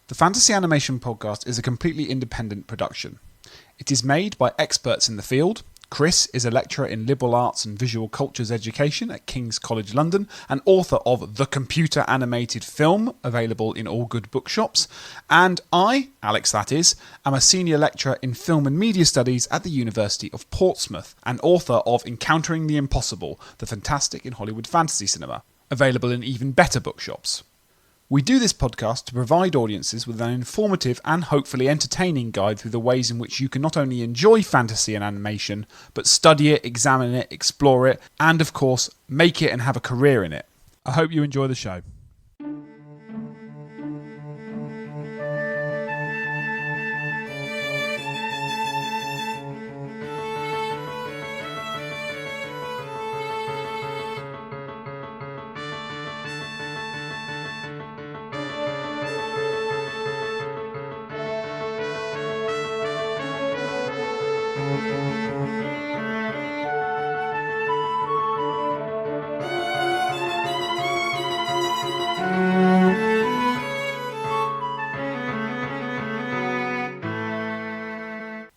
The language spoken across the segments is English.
The Fantasy Animation Podcast is a completely independent production. It is made by experts in the field. Chris is a lecturer in liberal arts and visual cultures education at King's College London and author of The Computer Animated Film, available in all good bookshops. And I, Alex that is, am a senior lecturer in film and media studies at the University of Portsmouth and author of Encountering the Impossible, the fantastic in Hollywood fantasy cinema, available in even better bookshops. We do this podcast to provide audiences with an informative and hopefully entertaining guide through the ways in which you can not only enjoy fantasy and animation, but study it, examine it, explore it, and of course, make it and have a career in it. I hope you enjoy the show.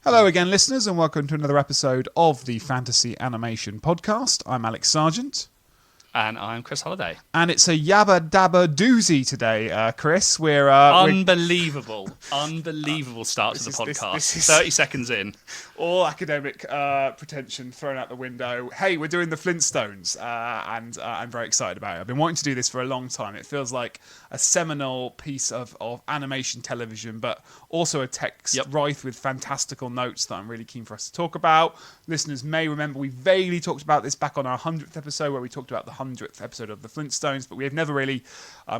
Hello again, listeners, and welcome to another episode of the Fantasy Animation Podcast. I'm Alex Sargent. And I'm Chris Holliday. And it's a yabba dabba doozy today, Chris. Unbelievable start to the podcast. This is 30 seconds in. All academic pretension thrown out the window. Hey, we're doing the Flintstones, and I'm very excited about it. I've been wanting to do this for a long time. It feels like a seminal piece of animation television, but also a text rife with fantastical notes that I'm really keen for us to talk about. Listeners may remember we vaguely talked about this back on our 100th episode, where we talked about the 100th episode of the Flintstones, but we have never really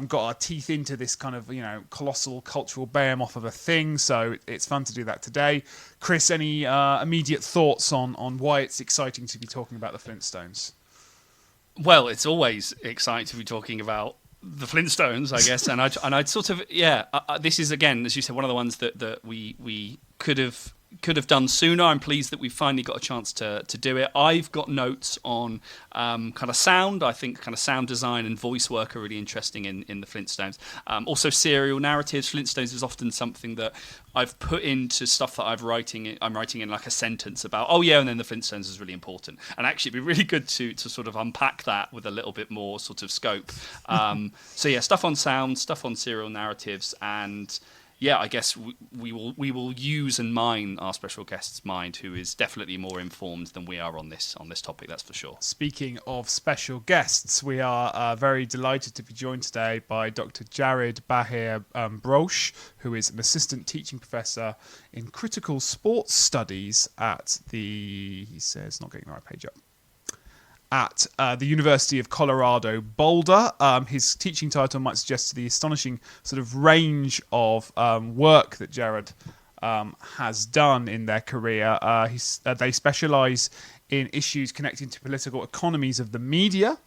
got our teeth into this kind of, colossal cultural behemoth of a thing, so it's fun to do that today. Chris, any immediate thoughts on why it's exciting to be talking about the Flintstones? Well, it's always exciting to be talking about the Flintstones, I guess, and I'd sort of, this is, again, as you said, one of the ones that we could have done sooner. I'm pleased that we finally got a chance to do it. I've got notes on kind of sound. I think kind of sound design and voice work are really interesting in the Flintstones. Also serial narratives. Flintstones is often something that I've put into stuff that I'm writing in like a sentence about, and then the Flintstones is really important. And actually it'd be really good to sort of unpack that with a little bit more sort of scope. Stuff on sound, stuff on serial narratives, and I guess we will use and mine our special guest's mind, who is definitely more informed than we are on this topic. That's for sure. Speaking of special guests, we are very delighted to be joined today by Dr. Jared Bahir Browsh, who is an assistant teaching professor in critical sports studies at the University of Colorado Boulder. His teaching title might suggest the astonishing sort of range of work that Jared has done in their career. They specialise in issues connecting to political economies of the media,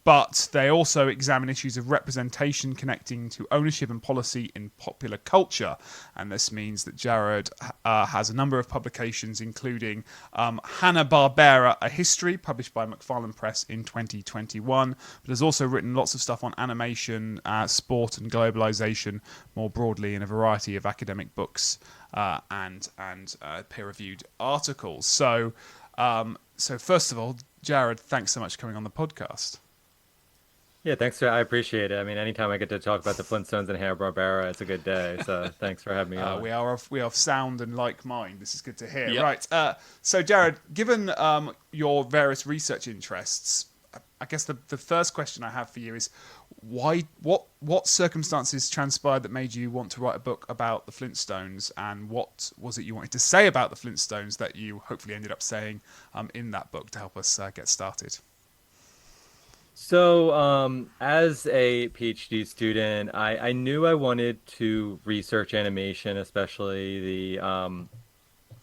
but they also examine issues of representation connecting to ownership and policy in popular culture. And this means that Jared has a number of publications, including Hanna-Barbera, A History, published by McFarlane Press in 2021, but has also written lots of stuff on animation, sport and globalization more broadly in a variety of academic books and peer-reviewed articles. So first of all, Jared, thanks so much for coming on the podcast. Yeah, thanks. I appreciate it. I mean, anytime I get to talk about the Flintstones and Hanna-Barbera, it's a good day. So thanks for having me on. We are of sound and like mind. This is good to hear. Yep. Right. So, Jared, given your various research interests, I guess the first question I have for you is what circumstances transpired that made you want to write a book about the Flintstones, and what was it you wanted to say about the Flintstones that you hopefully ended up saying in that book to help us get started? So, as a PhD student, I knew I wanted to research animation, especially the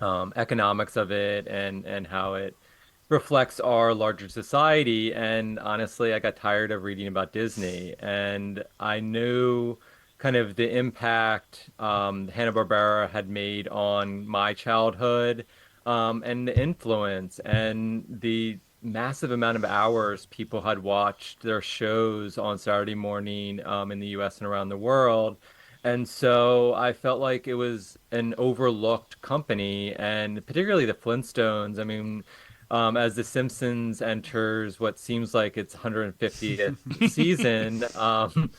economics of it and how it reflects our larger society. And honestly, I got tired of reading about Disney, and I knew kind of the impact Hanna-Barbera had made on my childhood, and the influence and the massive amount of hours people had watched their shows on Saturday morning in the US and around the world. And so I felt like it was an overlooked company, and particularly the Flintstones. I mean, as The Simpsons enters what seems like its 150th season,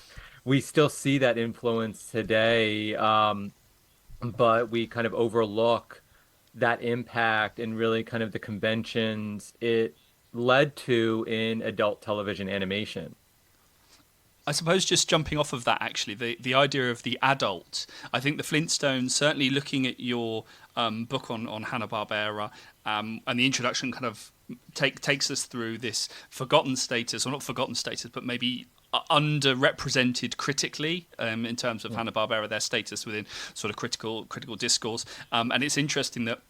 we still see that influence today. But we kind of overlook that impact and really kind of the conventions it led to in adult television animation. I suppose just jumping off of that, actually, the idea of the adult. I think the Flintstones, certainly looking at your book on Hanna-Barbera, and the introduction kind of takes us through this forgotten status, or not forgotten status, but maybe underrepresented critically in terms of Hanna-Barbera, their status within sort of critical discourse. And it's interesting that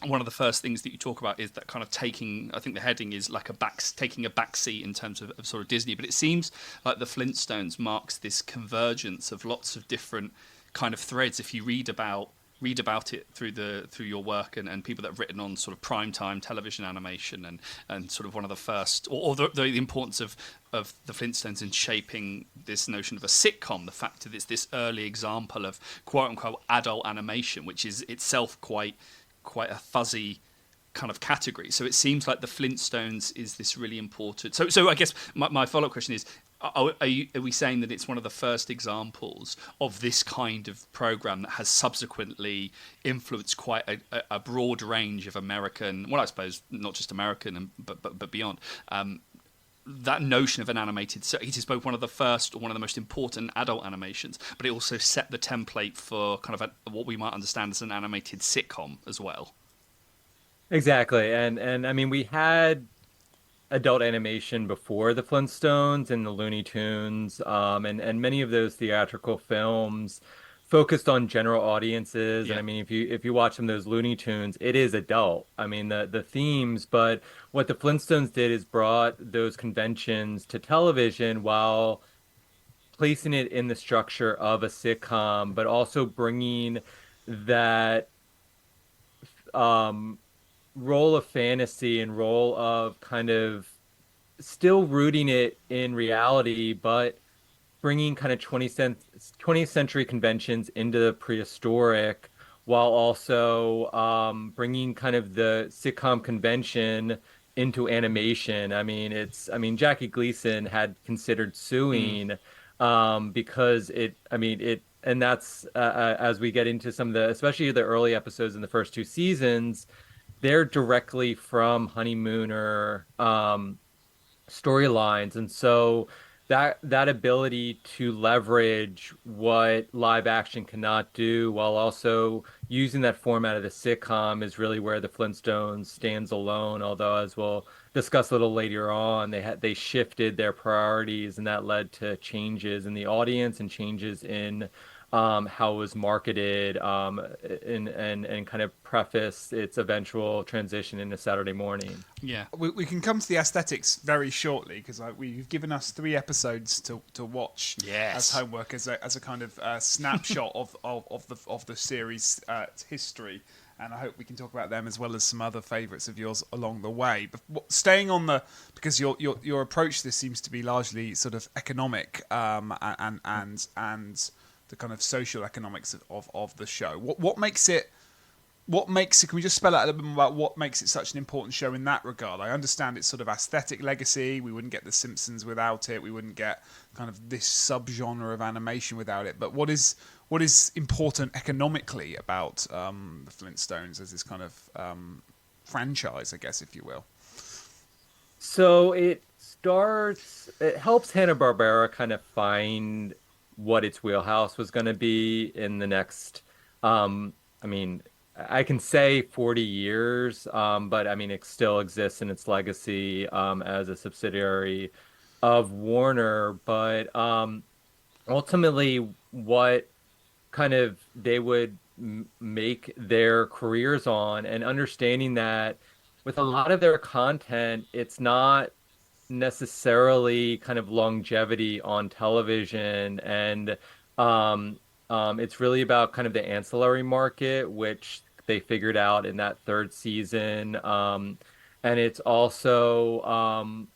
one of the first things that you talk about is that kind of taking, I think the heading is like taking a back seat in terms of sort of Disney, but it seems like the Flintstones marks this convergence of lots of different kind of threads. If you read about it through your work and people that have written on sort of primetime television animation and sort of one of the first, or the importance of the Flintstones in shaping this notion of a sitcom, the fact that it's this early example of quote unquote adult animation, which is itself quite a fuzzy kind of category. So it seems like the Flintstones is this really important. So I guess my follow-up question is, are we saying that it's one of the first examples of this kind of program that has subsequently influenced quite a broad range of American, well, I suppose not just American, but beyond, that notion of an animated, so it is both one of the first or one of the most important adult animations, but it also set the template for kind of what we might understand as an animated sitcom as well. Exactly. And I mean we had adult animation before the Flintstones and the Looney Tunes, and many of those theatrical films focused on general audiences. And Yeah. I mean, if you watch some of those Looney Tunes, it is adult. I mean, the themes, but what the Flintstones did is brought those conventions to television while placing it in the structure of a sitcom, but also bringing that um, role of fantasy and role of kind of still rooting it in reality, but bringing kind of 20th century conventions into the prehistoric while also bringing kind of the sitcom convention into animation. I mean, Jackie Gleason had considered Mm. suing because and that's as we get into some of the, especially the early episodes in the first two seasons, they're directly from Honeymooner storylines, and so that ability to leverage what live action cannot do while also using that format of the sitcom is really where the Flintstones stands alone. Although, as we'll discuss a little later on, they shifted their priorities, and that led to changes in the audience and changes in how it was marketed, and kind of preface its eventual transition into Saturday morning. Yeah. We can come to the aesthetics very shortly because we've given us 3 episodes to watch as Yes. homework as a kind of snapshot of the series history, and I hope we can talk about them as well as some other favourites of yours along the way. But staying on because your approach to this seems to be largely sort of economic, and the kind of social economics of the show. What makes it? What makes it? Can we just spell out a little bit more about what makes it such an important show in that regard? I understand its sort of aesthetic legacy. We wouldn't get The Simpsons without it. We wouldn't get kind of this subgenre of animation without it. But what is important economically about the Flintstones as this kind of franchise, I guess, if you will? So it helps Hanna-Barbera kind of find what its wheelhouse was going to be in the next, I mean, I can say 40 years, but I mean, it still exists in its legacy, as a subsidiary of Warner. But ultimately, what kind of they would make their careers on, and understanding that with a lot of their content, it's not necessarily kind of longevity on television, and um, it's really about kind of the ancillary market, which they figured out in that third season. And it's also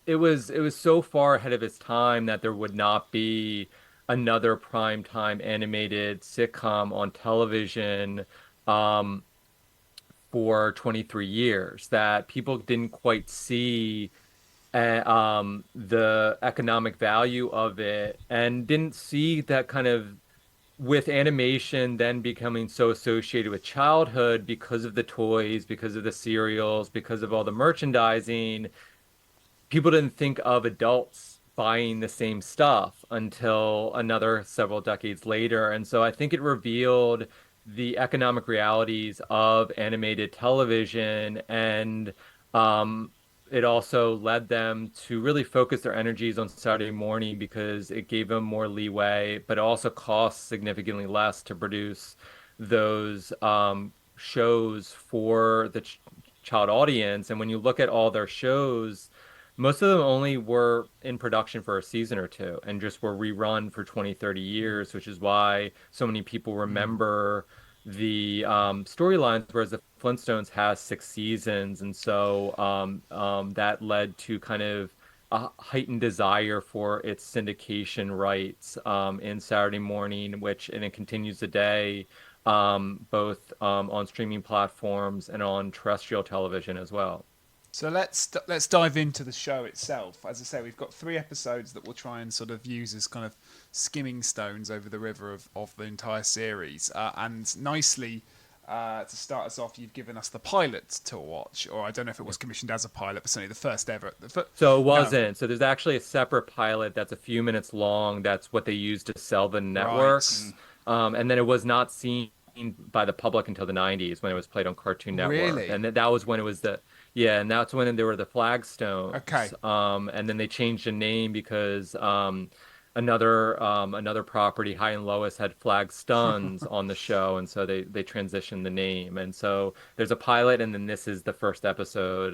it was so far ahead of its time that there would not be another primetime animated sitcom on television um, for 23 years that people didn't quite see the economic value of it and didn't see that kind of with animation then becoming so associated with childhood because of the toys, because of the cereals, because of all the merchandising, people didn't think of adults buying the same stuff until another several decades later. And so I think it revealed the economic realities of animated television and um, it also led them to really focus their energies on Saturday morning because it gave them more leeway, but it also costs significantly less to produce those shows for the child audience. And when you look at all their shows, most of them only were in production for a season or two and just were rerun for 20, 30 years, which is why so many people Mm. remember the storylines, whereas the Flintstones has 6 seasons. And so that led to kind of a heightened desire for its syndication rights in Saturday morning, which, and it continues today, both on streaming platforms and on terrestrial television as well. So let's dive into the show itself. As I say, we've got 3 episodes that we'll try and sort of use as kind of skimming stones over the river of the entire series. And nicely, to start us off, you've given us the pilot to watch, or I don't know if it was commissioned as a pilot, but certainly the first ever. So it No, wasn't. So there's actually a separate pilot that's a few minutes long. That's what they used to sell the right, networks. And then it was not seen by the public until the 90s when it was played on Cartoon Network. really? And that was when it was yeah, and that's when there were the Okay, Flagstones. And then they changed the name because another property, High and Lois, had Flagstones on the show, and so they transitioned the name. And so there's a pilot, and then this is the first episode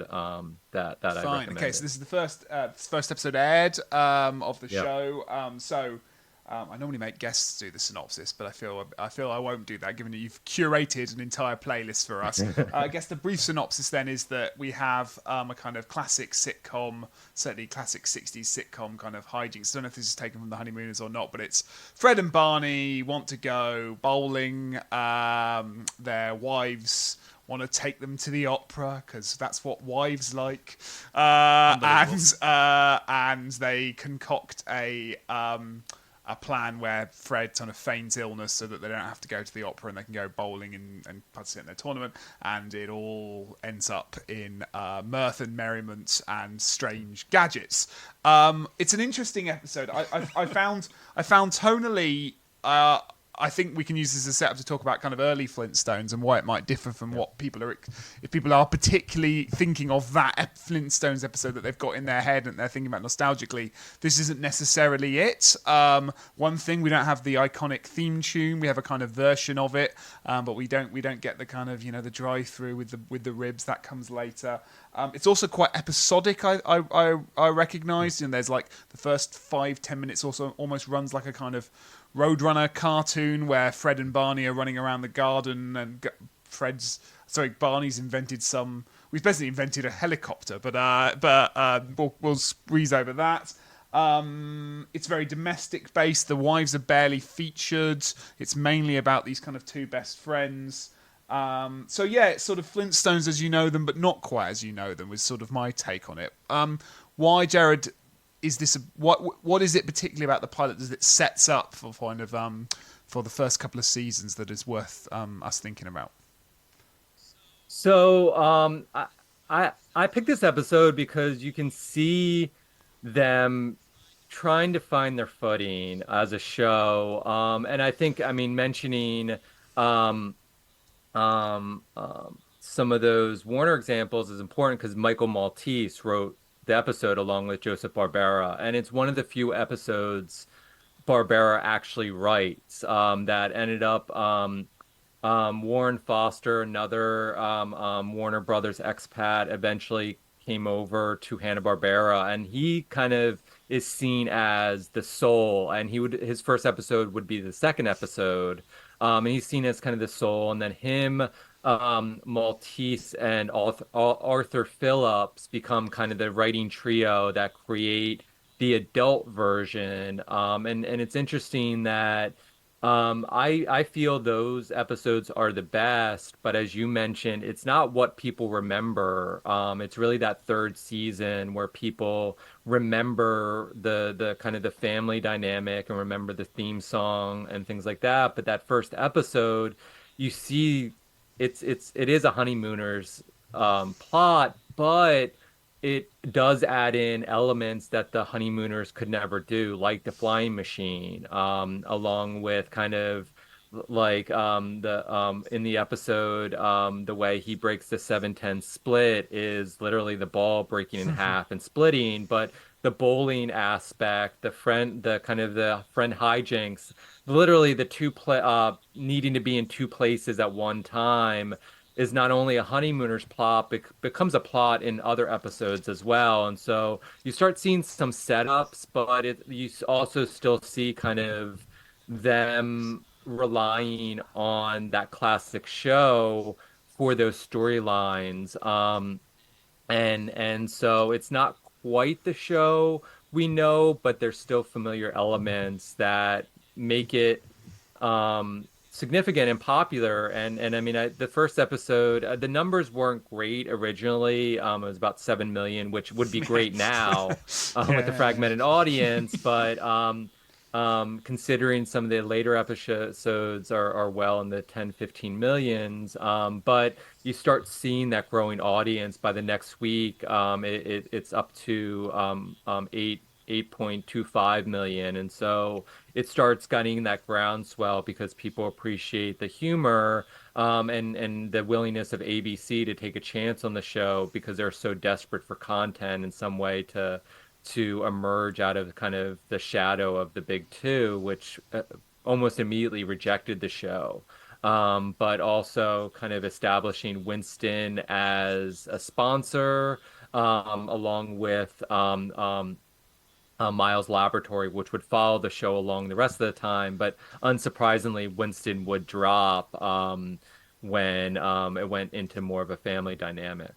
that I'd fine. Okay, so recommended. this is the first episode aired of the Yep. show. I normally make guests do the synopsis, but I feel I won't do that, given that you've curated an entire playlist for us. I guess the brief synopsis then is that we have a kind of classic sitcom, certainly classic '60s sitcom kind of hijinks. I don't know if this is taken from The Honeymooners or not, but it's Fred and Barney want to go bowling. Their wives want to take them to the opera because that's what wives like, Unbelievable. and they concoct a plan where Fred kind of feigns illness so that they don't have to go to the opera and they can go bowling and participate in their tournament. And it all ends up in mirth and merriment and strange gadgets. It's an interesting episode. I found tonally. I think we can use this as a setup to talk about kind of early Flintstones and why it might differ from what people are, if people are particularly thinking of that Flintstones episode that they've got in their head and they're thinking about nostalgically. This isn't necessarily it. One thing, we don't have the iconic theme tune. We have a kind of version of it, but we don't get the kind of the drive through with the ribs that comes later. It's also quite episodic. I recognised, and there's like the first 5-10 minutes also almost runs like a kind of Roadrunner cartoon where Fred and Barney are running around the garden, and Barney's invented some. We've basically invented a helicopter, but we'll breeze over that. It's very domestic based. The wives are barely featured. It's mainly about these kind of two best friends. So yeah, it's sort of Flintstones as you know them, but not quite as you know them, was sort of my take on it. Why, Jared, is this what is it particularly about the pilot that it sets up for kind of for the first couple of seasons that is worth us thinking about? So I picked this episode because you can see them trying to find their footing as a show. And I think, I mean, mentioning um, some of those Warner examples is important because Michael Maltese wrote the episode along with Joseph Barbera, and it's one of the few episodes Barbera actually writes that ended up Warren Foster, another Warner Brothers expat, eventually came over to Hanna-Barbera, and he kind of is seen as the soul. And his first episode would be the second episode, and he's seen as kind of the soul. And then him, Maltese, and Arthur Phillips become kind of the writing trio that create the adult version. And it's interesting that I feel those episodes are the best, but as you mentioned, it's not what people remember. It's really that third season where people remember the kind of the family dynamic and remember the theme song and things like that. But that first episode, you see, it is a honeymooners plot, but it does add in elements that the honeymooners could never do, like the flying machine, along with kind of like the in the episode, the way he breaks the 7-10 split is literally the ball breaking in half and splitting, but the bowling aspect, the kind of the friend hijinks, literally the two play needing to be in two places at one time is not only a honeymooners plot, but becomes a plot in other episodes as well. And so you start seeing some setups, but you also still see kind of them relying on that classic show for those storylines. And so it's not quite the show we know, but there's still familiar elements that make it significant and popular. And I mean, the first episode, the numbers weren't great originally. It was about 7 million, which would be great now with the Yeah. fragmented audience. But considering some of the later episodes are well in the 10, 15 millions. But you start seeing that growing audience by the next week. It's up to 8.25 million. And so it starts getting that groundswell because people appreciate the humor and the willingness of ABC to take a chance on the show because they're so desperate for content in some way to emerge out of kind of the shadow of the big two, which almost immediately rejected the show. But also kind of establishing Winston as a sponsor, along with Miles Laboratory, which would follow the show along the rest of the time. But unsurprisingly, Winston would drop when it went into more of a family dynamic.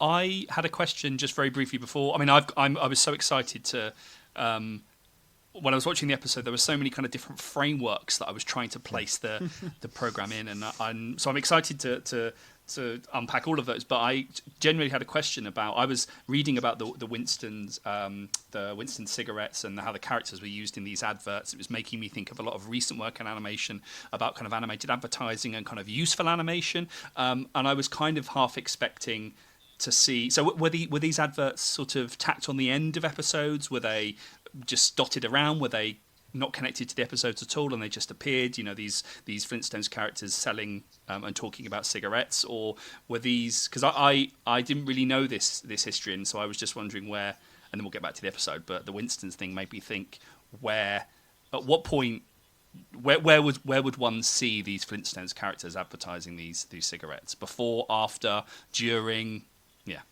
I had a question just very briefly before. I mean, I was so excited to when I was watching the episode. There were so many kind of different frameworks that I was trying to place the program in, and so I'm excited to unpack all of those. But I genuinely had a question about. I was reading about the Winston cigarettes and how the characters were used in these adverts. It was making me think of a lot of recent work in animation about kind of animated advertising and kind of useful animation. And I was kind of half expecting to see. So were these adverts sort of tacked on the end of episodes? Were they just dotted around? Were they not connected to the episodes at all, and they just appeared? You know, these Flintstones characters selling and talking about cigarettes, or were these? Because I didn't really know this history, and so I was just wondering where. And then we'll get back to the episode. But the Winstons thing made me think where, at what point. Where would one see these Flintstones characters advertising these cigarettes? Before, after, during? Yeah.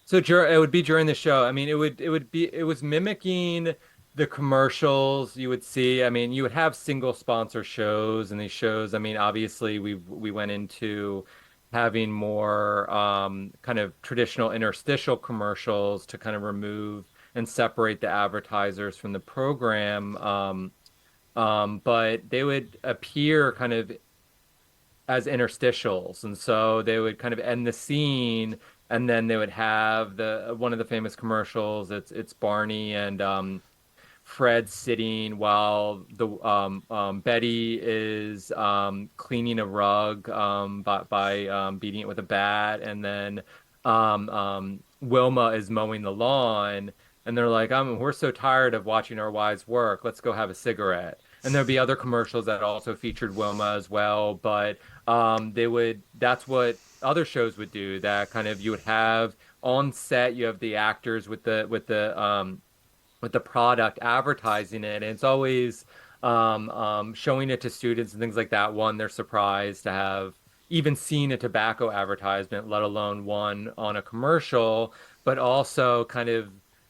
So it would be during the show. I mean, it was mimicking the commercials you would see. I mean, you would have single sponsor shows and these shows. I mean, obviously we went into having more kind of traditional interstitial commercials to kind of remove and separate the advertisers from the program. But they would appear kind of as interstitials, and so they would kind of end the scene, and then they would have the one of the famous commercials. It's Barney and Fred sitting while the Betty is cleaning a rug by beating it with a bat, and then Wilma is mowing the lawn, and they're like, we're so tired of watching our wives work. Let's go have a cigarette." And there'd be other commercials that also featured Wilma as well, but that's what other shows would do. That kind of you would have on set, you have the actors with the product advertising it, and it's always showing it to students and things like that. One, they're surprised to have even seen a tobacco advertisement, let alone one on a commercial. But also, kind of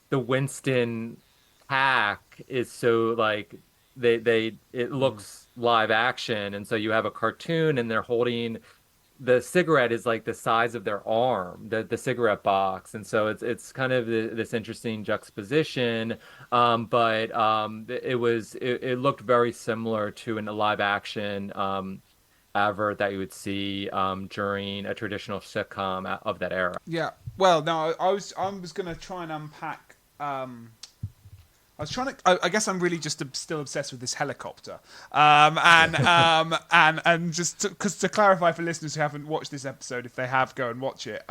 the Winston hack is so like it Mm. looks live action, and so you have a cartoon, and they're holding the cigarette is like the size of their arm, the cigarette box, and so it's kind of this interesting juxtaposition. But it looked very similar to a live action advert that you would see during a traditional sitcom of that era. Yeah. Well, no, I was going to try and unpack. I was trying to. I guess I'm really just still obsessed with this helicopter, and just because to clarify for listeners who haven't watched this episode, if they have, go and watch it.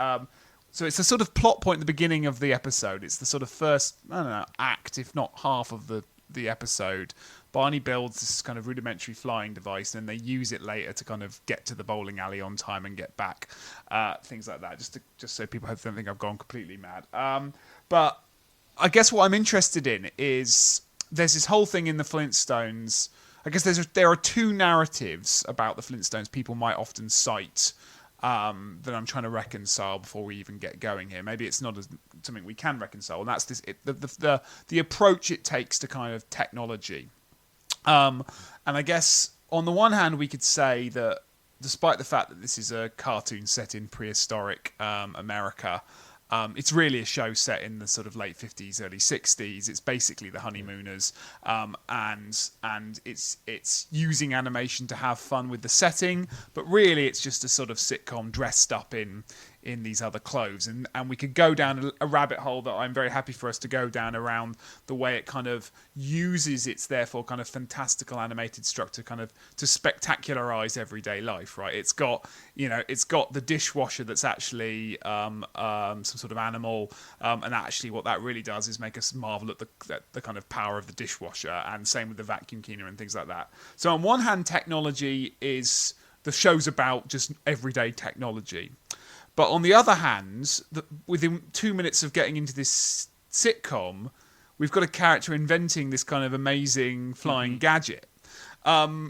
So it's a sort of plot point at the beginning of the episode. It's the sort of first, I don't know, act, if not half of the episode. Barney builds this kind of rudimentary flying device, and they use it later to kind of get to the bowling alley on time and get back, things like that. Just so people don't think I've gone completely mad. But I guess what I'm interested in is there's this whole thing in the Flintstones. I guess there are two narratives about the Flintstones people might often cite that I'm trying to reconcile before we even get going here. Maybe it's not something we can reconcile, and that's the approach it takes to kind of technology. And I guess on the one hand, we could say that despite the fact that this is a cartoon set in prehistoric America, it's really a show set in the sort of late 50s, early 60s. It's basically the honeymooners, and it's using animation to have fun with the setting, but really it's just a sort of sitcom dressed up in these other clothes, and we could go down a rabbit hole that I'm very happy for us to go down around the way it kind of uses its therefore kind of fantastical animated structure kind of to spectacularize everyday life, right? It's got the dishwasher that's actually some sort of animal, and actually what that really does is make us marvel at the kind of power of the dishwasher, and same with the vacuum cleaner and things like that. So on one hand, technology is the show's about just everyday technology. But on the other hand, within 2 minutes of getting into this sitcom, we've got a character inventing this kind of amazing flying gadget,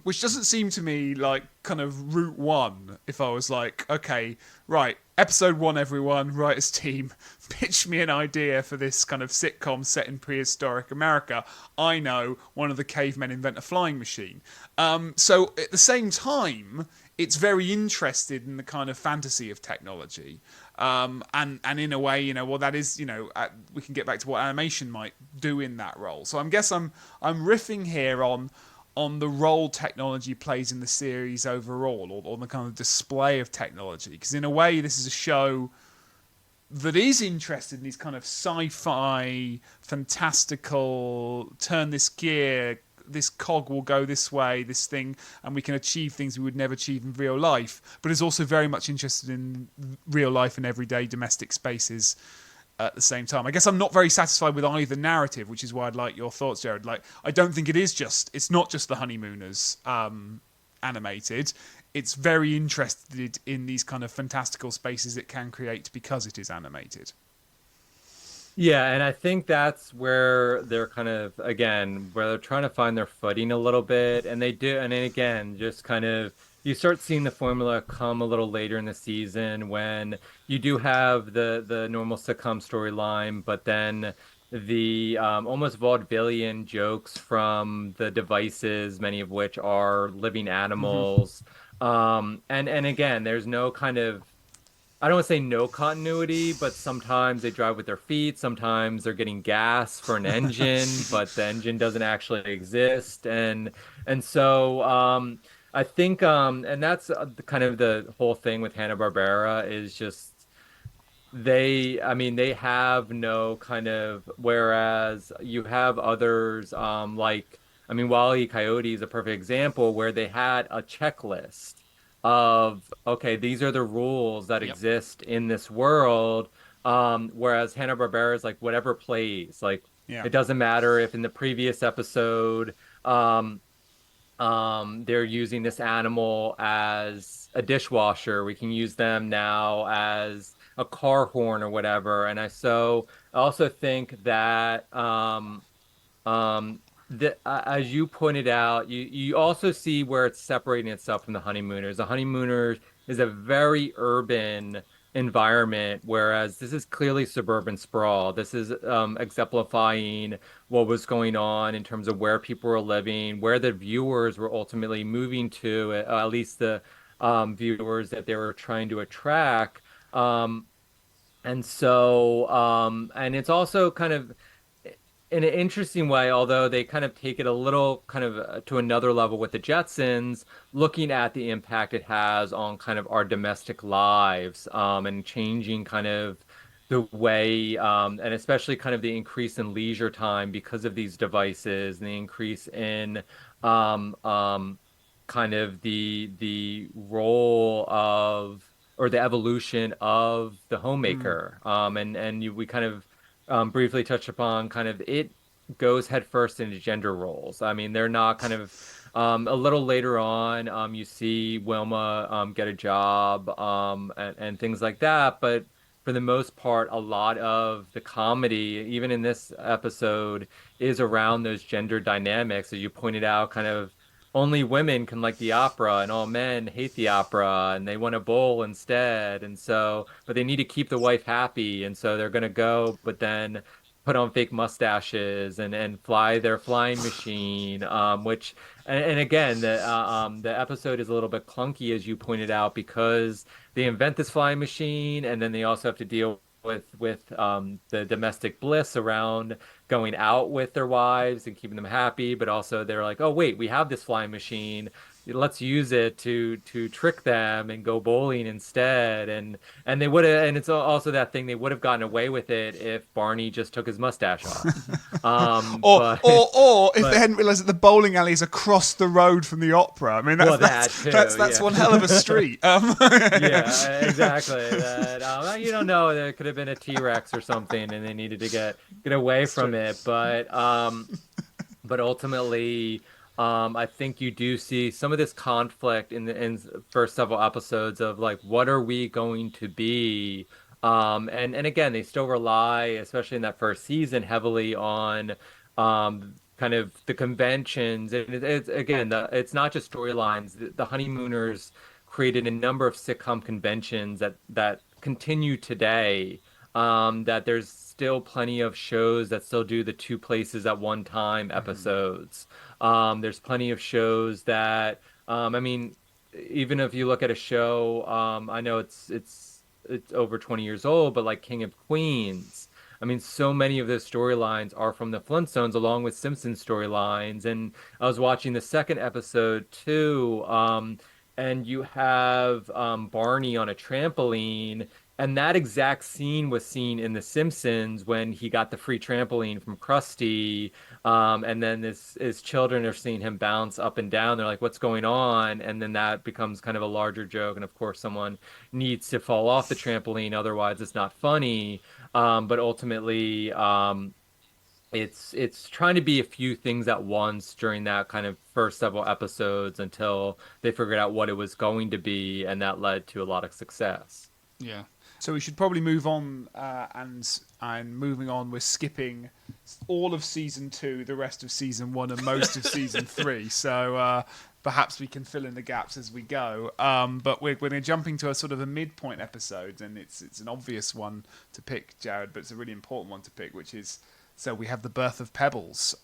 which doesn't seem to me like kind of route one. If I was like, okay, right, episode one, everyone, writers team, pitch me an idea for this kind of sitcom set in prehistoric America. I know one of the cavemen invent a flying machine. So at the same time, it's very interested in the kind of fantasy of technology, and in a way, well, that is, we can get back to what animation might do in that role. So I guess I'm riffing here on the role technology plays in the series overall, or on the kind of display of technology, because in a way, this is a show that is interested in these kind of sci-fi, fantastical, turn this gear, this cog will go this way, this thing, and we can achieve things we would never achieve in real life, but is also very much interested in real life and everyday domestic spaces at the same time. I guess I'm not very satisfied with either narrative, which is why I'd like your thoughts, Jared. Like, I don't think it's not just the honeymooners animated. It's very interested in these kind of fantastical spaces it can create because it is animated. Yeah, and I think that's where they're kind of, again, where they're trying to find their footing a little bit. And they do, and then again, just kind of, you start seeing the formula come a little later in the season when you do have the normal sitcom storyline, but then the almost vaudevillian jokes from the devices, many of which are living animals. And again, there's no kind of, I don't want to say no continuity, but sometimes they drive with their feet. Sometimes they're getting gas for an engine, but the engine doesn't actually exist. And so I think, and that's kind of the whole thing with Hanna-Barbera is just they have no kind of, whereas you have others like, Wile E. Coyote is a perfect example where they had a checklist of, okay, these are the rules that Yep. exist in this world. Whereas Hanna-Barbera is like whatever plays. Like Yeah. it doesn't matter if in the previous episode they're using this animal as a dishwasher. We can use them now as a car horn or whatever. I also think that as you pointed out, you also see where it's separating itself from the honeymooners. The honeymooners is a very urban environment, whereas this is clearly suburban sprawl. This is exemplifying what was going on in terms of where people were living, where the viewers were ultimately moving to, at least viewers that they were trying to attract. Um, and so, and it's also kind of in an interesting way, although they kind of take it a little kind of to another level with the Jetsons, looking at the impact it has on kind of our domestic lives, and changing kind of the way, and especially kind of the increase in leisure time because of these devices and the increase in um, um, kind of the role of or the evolution of the Mm. homemaker. We kind of briefly touched upon kind of it goes headfirst into gender roles. I mean, they're not kind of a little later on, you see Wilma get a job and things like that, but for the most part, a lot of the comedy, even in this episode, is around those gender dynamics, as you pointed out, kind of only women can like the opera and all men hate the opera and they want to bowl instead. And so, but they need to keep the wife happy. And so they're going to go, but then put on fake mustaches and fly their flying machine, and again, the episode is a little bit clunky, as you pointed out, because they invent this flying machine and then they also have to deal with the domestic bliss around going out with their wives and keeping them happy, but also they're like, oh wait, we have this flying machine. Let's use it to trick them and go bowling instead. And they would have, and it's also that thing they would have gotten away with it if Barney just took his mustache off. Or, But or if they but hadn't realised that the bowling alley is across the road from the opera. I mean, well, that too, that's yeah. one hell of a street. Yeah, exactly. That you don't know. There could have been a T-Rex or something, and they needed to get away That's from true. it. But ultimately, I think you do see some of this conflict in the first several episodes of like, what are we going to be? And again, they still rely, especially in that first season, heavily on kind of the conventions. And it's again, it's not just storylines. The Honeymooners created a number of sitcom conventions that continue today. That there's still plenty of shows that still do the two places at one time Mhm. episodes. There's plenty of shows that, I mean, even if you look at a show, I know it's over 20 years old, but like King of Queens. I mean, so many of those storylines are from the Flintstones, along with Simpsons storylines. And I was watching the second episode too, and you have Barney on a trampoline, and that exact scene was seen in The Simpsons when he got the free trampoline from Krusty. And then his children are seeing him bounce up and down. They're like, what's going on? And then that becomes kind of a larger joke. And of course, someone needs to fall off the trampoline, otherwise, it's not funny. But ultimately, it's trying to be a few things at once during that kind of first several episodes until they figured out what it was going to be, and that led to a lot of success. Yeah. So we should probably move on, and moving on, we're skipping all of season 2, the rest of season 1, and most of season 3. So perhaps we can fill in the gaps as we go. But we're jumping to a sort of a midpoint episode, and it's an obvious one to pick, Jared, but it's a really important one to pick, which is. So we have the birth of Pebbles,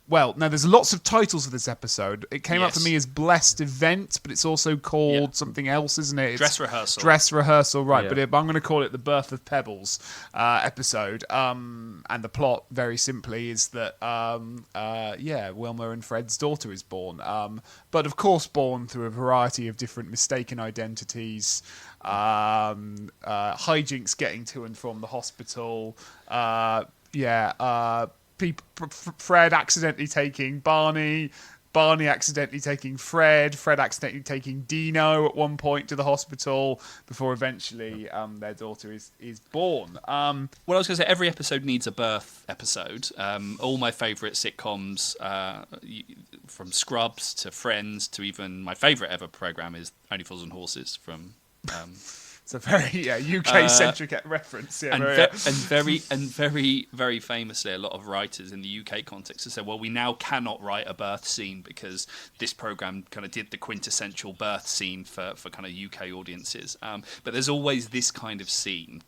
well, now there's lots of titles for this episode. It came up for Yes. me as Blessed Event, but it's also called Yeah. something else, isn't it? It's Dress rehearsal. Dress rehearsal, right? Yeah. But I'm going to call it the birth of Pebbles episode. And the plot, very simply, is that Wilma and Fred's daughter is born. But of course, born through a variety of different mistaken identities. Hijinks getting to and from the hospital. Fred accidentally taking Barney. Barney accidentally taking Fred accidentally taking Dino at one point to the hospital before eventually their daughter is born. Well, I was going to say every episode needs a birth episode. All my favourite sitcoms, from Scrubs to Friends to even my favourite ever program is Only Fools and Horses from. It's a very UK centric reference. Yeah, very very famously, a lot of writers in the UK context have said, well, we now cannot write a birth scene because this program kind of did the quintessential birth scene for kind of UK audiences. But there's always this kind of scene.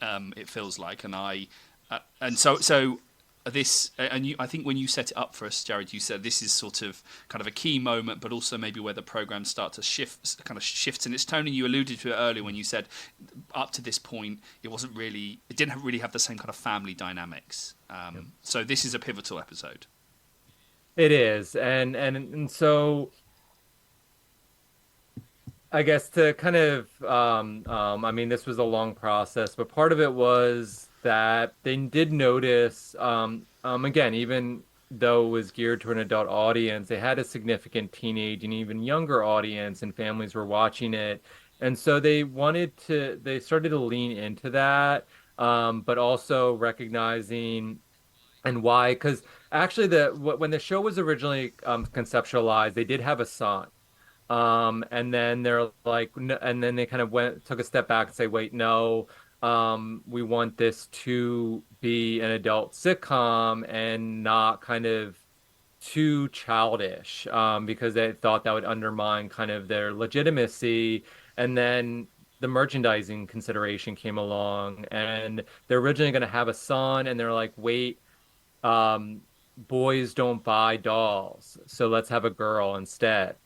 It feels like, and so this, and I think when you set it up for us, Jared, you said this is sort of kind of a key moment, but also maybe where the program starts to shifts in its tone. And you alluded to it earlier when you said up to this point it didn't really have the same kind of family dynamics. So this is a pivotal episode. It is, and so I guess to kind of, I mean, this was a long process, but part of it was that they did notice, again, even though it was geared to an adult audience, they had a significant teenage and even younger audience, and families were watching it. And so they started to lean into that, but also recognizing and why, because actually, when the show was originally conceptualized, they did have a son. And then they're like, and then they kind of took a step back and say, wait, no, we want this to be an adult sitcom and not kind of too childish, because they thought that would undermine kind of their legitimacy. And then the merchandising consideration came along, and they're originally going to have a son, and they're like, wait, um, boys don't buy dolls, so let's have a girl instead.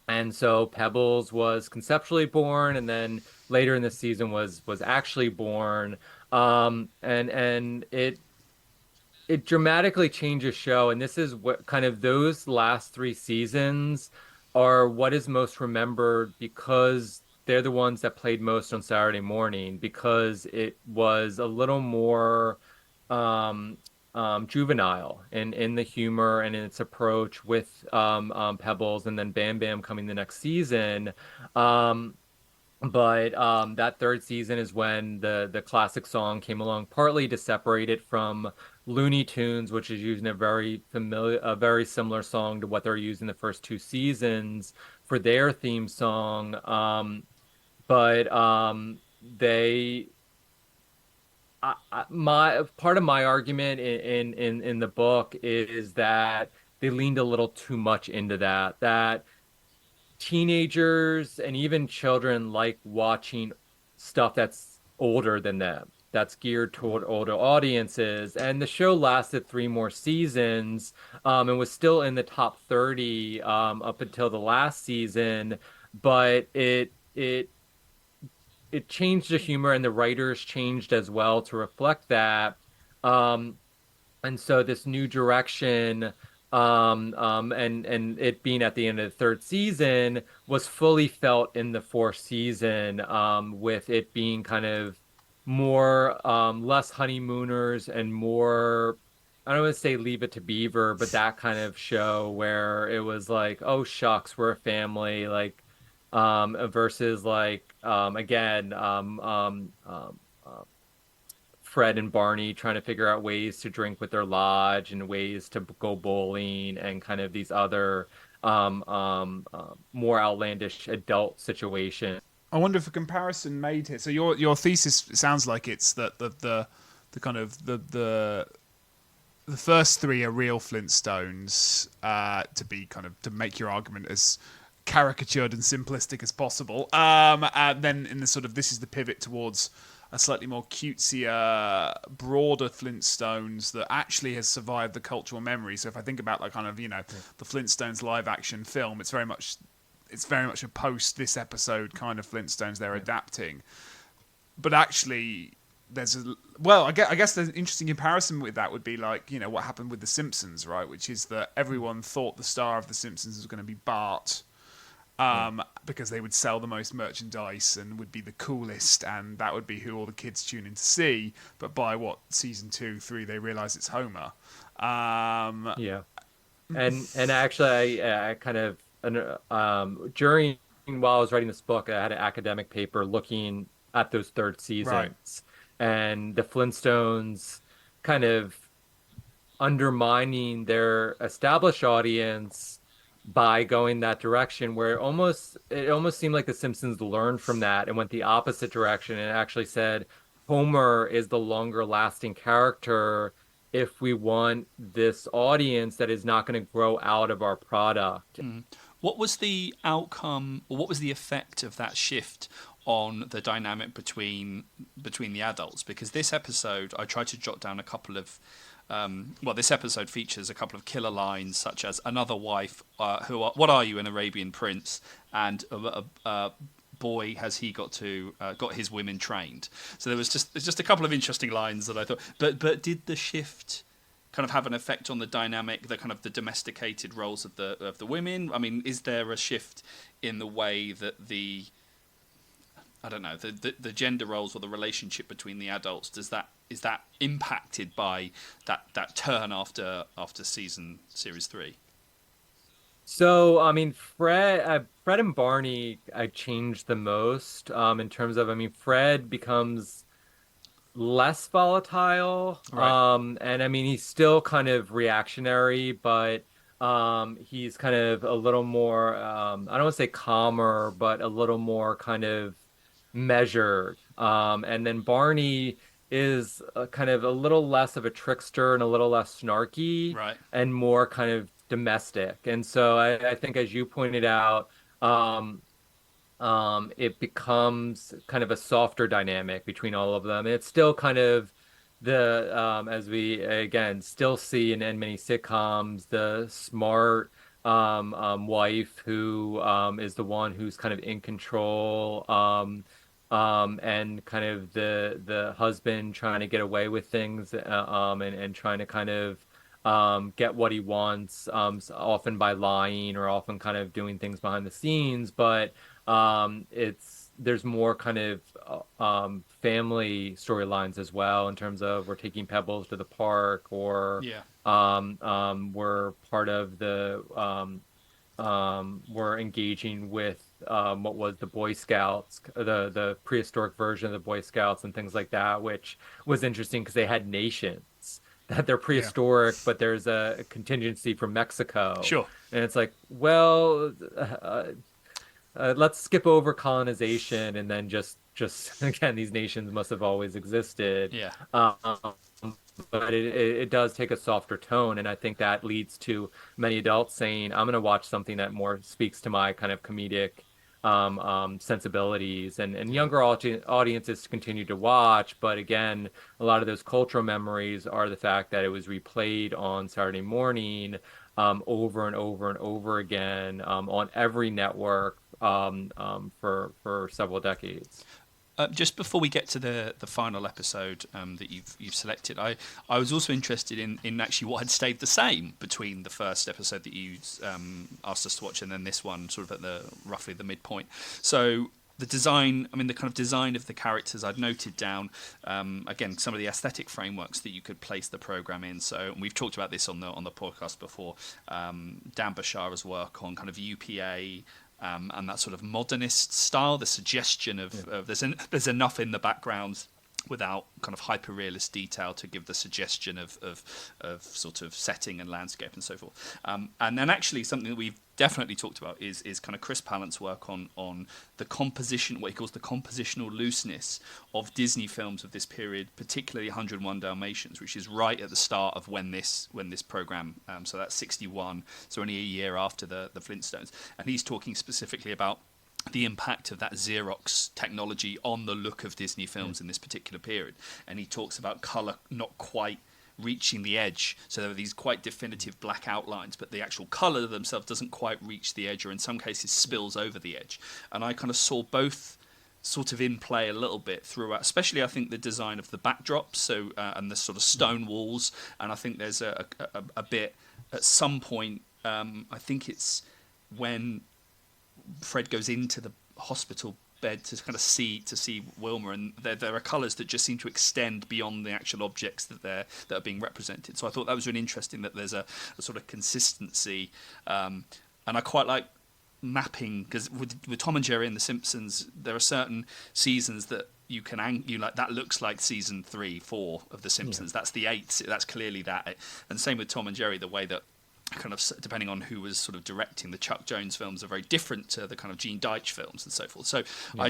And so Pebbles was conceptually born, and then later in the season was actually born. And it dramatically changed the show. And this is what kind of those last three seasons are what is most remembered, because they're the ones that played most on Saturday morning, because it was a little more um, juvenile in the humor and in its approach with Pebbles, and then Bam Bam coming the next season. Um, but that third season is when the classic song came along, partly to separate it from Looney Tunes, which is using a very similar song to what they're using the first two seasons for their theme song. But they my part of my argument in the book is that they leaned a little too much into that teenagers and even children like watching stuff that's older than them, that's geared toward older audiences. And the show lasted three more seasons, and was still in the top 30 up until the last season. But it changed the humor, and the writers changed as well to reflect that. Um, and so this new direction, and it being at the end of the third season, was fully felt in the fourth season, with it being kind of more, less honeymooners and more, I don't want to say Leave It to Beaver, but that kind of show where it was like, oh shucks, we're a family, like, versus like, again, Fred and Barney trying to figure out ways to drink with their lodge and ways to go bowling and kind of these other more outlandish adult situations. I wonder if a comparison made here. So your thesis sounds like it's that the kind of the first three are real Flintstones, to be kind of to make your argument as caricatured and simplistic as possible. And then in the sort of this is the pivot towards a slightly more cutesier, broader Flintstones that actually has survived the cultural memory. So if I think about like kind of the Flintstones live action film, it's very much a post this episode kind of Flintstones they're adapting. But actually, I guess the interesting comparison with that would be like what happened with The Simpsons, right? Which is that everyone thought the star of The Simpsons was going to be Bart. Because they would sell the most merchandise and would be the coolest, and that would be who all the kids tune in to see. But by season 2, 3, they realize it's Homer. Yeah, and actually, I kind of during while I was writing this book, I had an academic paper looking at those third seasons, Right. and the Flintstones kind of undermining their established audience by going that direction, where it almost seemed like The Simpsons learned from that and went the opposite direction and actually said Homer is the longer lasting character if we want this audience that is not going to grow out of our product. What was the outcome, or what was the effect of that shift on the dynamic between the adults? Because this episode, I tried to jot down a couple of this episode features a couple of killer lines such as "Another wife, what are you, an Arabian prince?" and "Boy, has he got his women trained." So there's just a couple of interesting lines that I thought. But did the shift kind of have an effect on the dynamic, the kind of the domesticated roles of the women? I mean, is there a shift in the way that the gender roles or the relationship between the adults, is that impacted by that turn after series 3? So, I mean, Fred and Barney, I changed the most in terms of, I mean, Fred becomes less volatile. Right. And I mean, he's still kind of reactionary, but he's kind of a little more, I don't want to say calmer, but a little more kind of measured. And then Barney is kind of a little less of a trickster and a little less snarky Right. and more kind of domestic. And so I think, as you pointed out, it becomes kind of a softer dynamic between all of them. And it's still kind of as we again still see in many sitcoms, the smart wife who is the one who's kind of in control, and kind of the husband trying to get away with things, and trying to kind of get what he wants, often by lying or often kind of doing things behind the scenes. But there's more kind of family storylines as well, in terms of we're taking Pebbles to the park, or Yeah. we're part of we're engaging with what was the Boy Scouts, the prehistoric version of the Boy Scouts and things like that, which was interesting because they had nations that they're Yeah. prehistoric, but there's a contingency from Mexico. Sure. And it's like, well, let's skip over colonization, and then just again, these nations must have always existed. Yeah. But it does take a softer tone, and I think that leads to many adults saying, "I'm going to watch something that more speaks to my kind of comedic sensibilities," and younger audiences continue to watch. But again, a lot of those cultural memories are the fact that it was replayed on Saturday morning, over and over and over again, on every network, for several decades. Just before we get to the final episode that you've selected, I was also interested in actually what had stayed the same between the first episode that you asked us to watch and then this one, sort of at roughly the midpoint. So the design, I mean, the kind of design of the characters, I'd noted down, again, some of the aesthetic frameworks that you could place the program in. So we've talked about this on the podcast before. Dan Bashara's work on kind of UPA. And that sort of modernist style, the suggestion of there's enough in the background without kind of hyper-realist detail to give the suggestion of sort of setting and landscape and so forth. And then actually something that we've definitely talked about is kind of Chris Pallant's work on the composition, what he calls the compositional looseness of Disney films of this period, particularly 101 Dalmatians, which is right at the start of when this program, so that's 61, so only a year after the Flintstones. And he's talking specifically about the impact of that Xerox technology on the look of Disney films in this particular period. And he talks about colour not quite reaching the edge. So there are these quite definitive black outlines, but the actual colour themselves doesn't quite reach the edge, or in some cases spills over the edge. And I kind of saw both sort of in play a little bit throughout, especially I think the design of the backdrops, so and the sort of stone walls. And I think there's a bit at some point, I think it's when Fred goes into the hospital bed to kind of see Wilma, and there are colours that just seem to extend beyond the actual objects that are being represented. So I thought that was really interesting, that there's a sort of consistency, and I quite like mapping, because with Tom and Jerry and The Simpsons, there are certain seasons that you like, that looks like season 3, 4 of The Simpsons. Yeah. That's the 8th. That's clearly that. And same with Tom and Jerry, the way that kind of, depending on who was sort of directing, the Chuck Jones films are very different to the kind of Gene Deitch films and so forth. So yeah.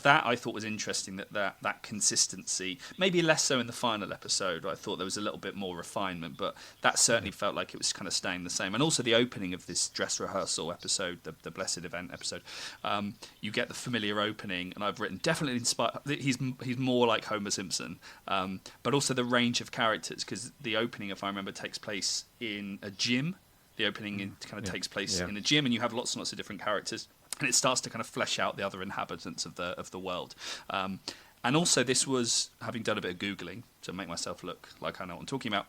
that I thought was interesting, that consistency. Maybe less so in the final episode. I thought there was a little bit more refinement, but that certainly felt like it was kind of staying the same. And also the opening of this dress rehearsal episode, the Blessed Event episode, you get the familiar opening, and I've written definitely inspired. He's more like Homer Simpson, but also the range of characters, because the opening, if I remember, takes place in a gym. The opening kind of takes place in a gym, and you have lots and lots of different characters. And it starts to kind of flesh out the other inhabitants of the world. And also, this was, having done a bit of Googling to make myself look like I know what I'm talking about,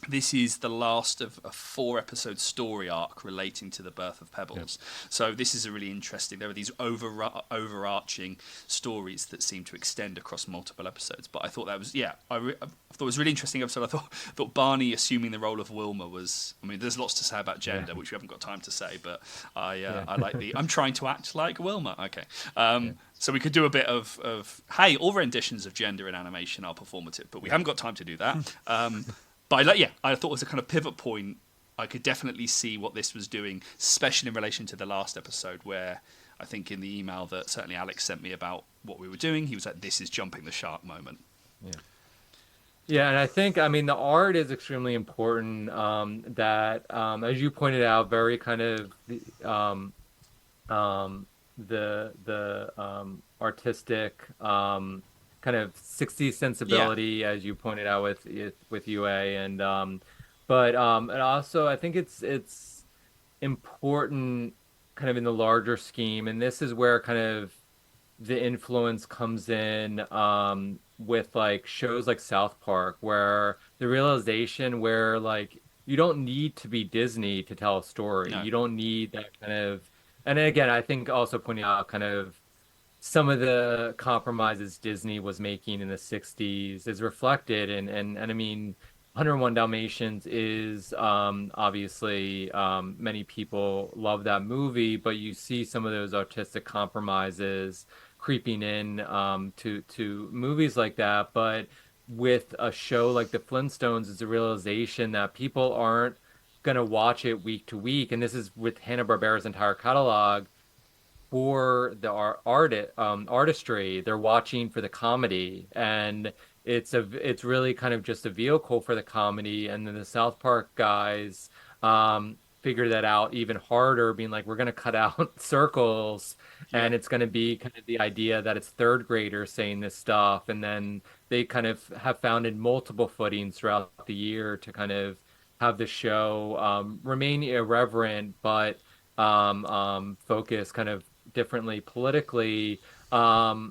this is the last of a 4-episode story arc relating to the birth of Pebbles. So this is a really interesting. There are these overarching stories that seem to extend across multiple episodes. But I thought that was, I thought it was a really interesting episode. I thought Barney assuming the role of Wilma was. I mean, there's lots to say about gender, which we haven't got time to say. But I like the. I'm trying to act like Wilma. Okay. So we could do a bit of hey, all renditions of gender in animation are performative, but we haven't got time to do that. But I thought it was a kind of pivot point. I could definitely see what this was doing, especially in relation to the last episode, where I think in the email that certainly Alex sent me about what we were doing, he was like, "This is jumping the shark moment." Yeah, and I think, I mean, the art is extremely important. That, as you pointed out, very kind of the artistic kind of 60s sensibility, as you pointed out with UA, and but and also I think it's important kind of in the larger scheme, and this is where kind of the influence comes in with like shows like South Park, where the realization where like you don't need to be Disney to tell a story. No. You don't need that kind of, and again, I think also pointing out kind of some of the compromises Disney was making in the 60s is reflected and I mean 101 Dalmatians is obviously many people love that movie, but you see some of those artistic compromises creeping in to movies like that. But with a show like the Flintstones, it's a realization that people aren't gonna watch it week to week, and this is with Hanna-Barbera's entire catalog for the artistry. They're watching for the comedy, and it's really kind of just a vehicle for the comedy. And then the South Park guys figure that out even harder, being like, we're going to cut out circles, and it's going to be kind of the idea that it's third graders saying this stuff. And then they kind of have founded multiple footings throughout the year to kind of have the show remain irreverent, but focus kind of differently politically. But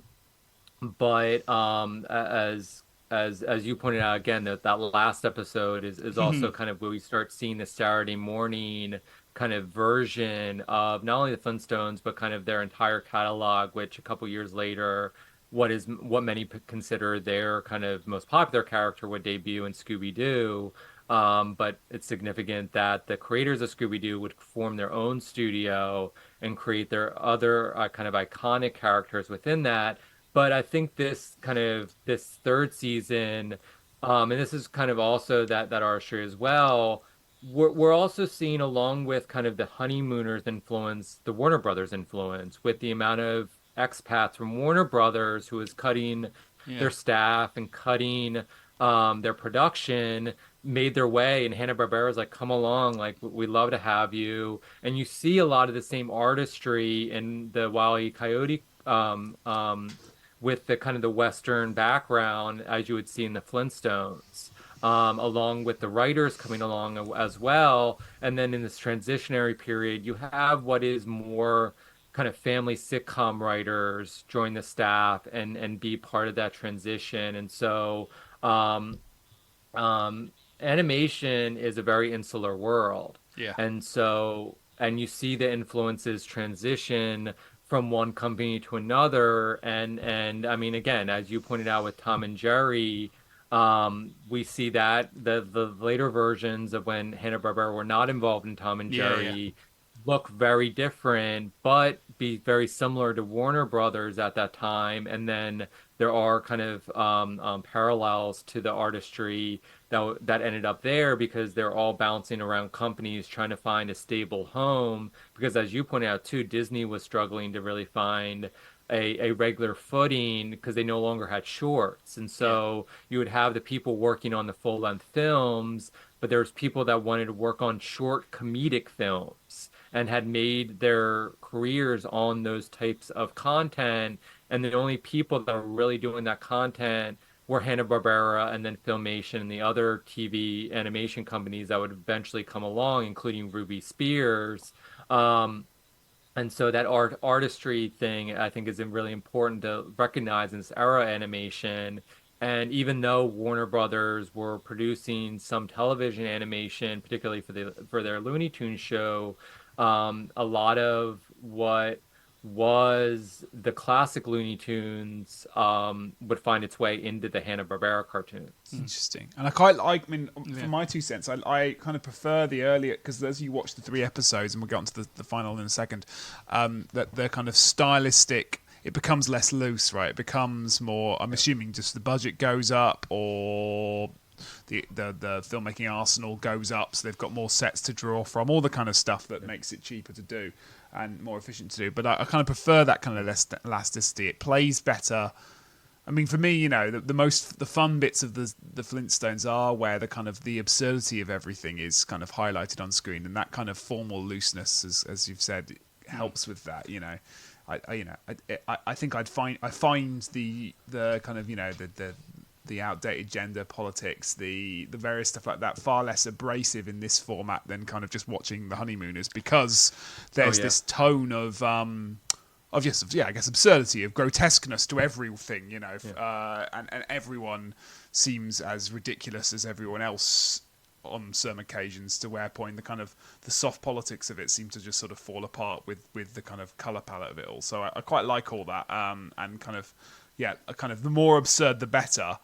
as you pointed out again, that last episode is also kind of where we start seeing the Saturday morning kind of version of not only the Flintstones but kind of their entire catalog, which a couple years later, what many consider their kind of most popular character would debut in Scooby-Doo. But it's significant that the creators of Scooby-Doo would form their own studio and create their other kind of iconic characters within that. But I think this third season, and this is kind of also that artistry as well. We're also seeing, along with kind of the Honeymooners influence, the Warner Brothers influence, with the amount of expats from Warner Brothers who is cutting their staff and cutting their production, made their way, and Hanna-Barbera's like, come along, like we'd love to have you. And you see a lot of the same artistry in the Wile E. Coyote with the kind of the Western background as you would see in the Flintstones, along with the writers coming along as well. And then in this transitionary period, you have what is more kind of family sitcom writers join the staff and be part of that transition. And so animation is a very insular world. Yeah. And so, and you see the influences transition from one company to another. And I mean, again, as you pointed out with Tom and Jerry, we see that the later versions of when Hanna-Barbera were not involved in Tom and Jerry look very different, but be very similar to Warner Brothers at that time. And then there are kind of parallels to the artistry that ended up there, because they're all bouncing around companies trying to find a stable home. Because as you pointed out too, Disney was struggling to really find a regular footing because they no longer had shorts. And Yeah. so you would have the people working on the full length films, but there's people that wanted to work on short comedic films and had made their careers on those types of content. And the only people that are really doing that content were Hanna-Barbera and then Filmation and the other TV animation companies that would eventually come along, including Ruby Spears. Um, and so that artistry thing, I think, is really important to recognize in this era of animation. And even though Warner Brothers were producing some television animation, particularly for their Looney Tunes show, a lot of what was the classic Looney Tunes would find its way into the Hanna-Barbera cartoons. Interesting. And I quite like, I mean, for Yeah. my 2 cents, I kind of prefer the earlier, because as you watch the 3 episodes, and we'll get on to the final in a second, that they're kind of stylistic, it becomes less loose, right? It becomes more, I'm assuming just the budget goes up, or the filmmaking arsenal goes up, so they've got more sets to draw from, all the kind of stuff that makes it cheaper to do and more efficient to do. But I kind of prefer that kind of elasticity. It plays better. I mean, for me, the fun bits of the Flintstones are where the kind of the absurdity of everything is kind of highlighted on screen, and that kind of formal looseness, as you've said, helps with that. I think I find the kind of the outdated gender politics, the various stuff like that, far less abrasive in this format than kind of just watching The Honeymooners, because there's this tone of I guess absurdity, of grotesqueness to everything, and everyone seems as ridiculous as everyone else on some occasions, to where point the kind of the soft politics of it seem to just sort of fall apart with the kind of color palette of it all. So I quite like all that, and kind of the more absurd the better.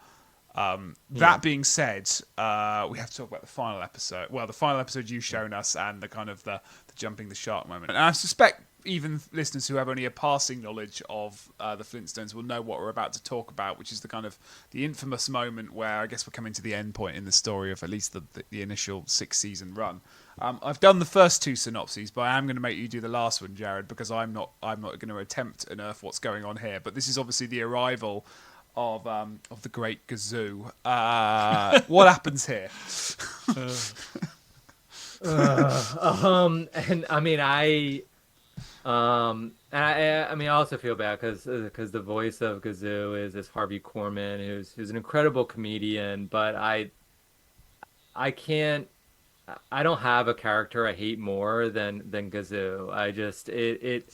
That being said, we have to talk about the final episode. Well, the final episode you've shown us, and the kind of the jumping the shark moment. And I suspect even listeners who have only a passing knowledge of the Flintstones will know what we're about to talk about, which is the kind of the infamous moment where I guess we're coming to the end point in the story of at least the initial 6-season run. I've done the first 2 synopses, but I am going to make you do the last one, Jared, because I'm not going to attempt to unearth what's going on here. But this is obviously the arrival of the great Gazoo. What happens here? And I mean, I mean, I also feel bad because the voice of Gazoo is Harvey Korman, who's an incredible comedian. But I can't. I don't have a character I hate more than Gazoo. It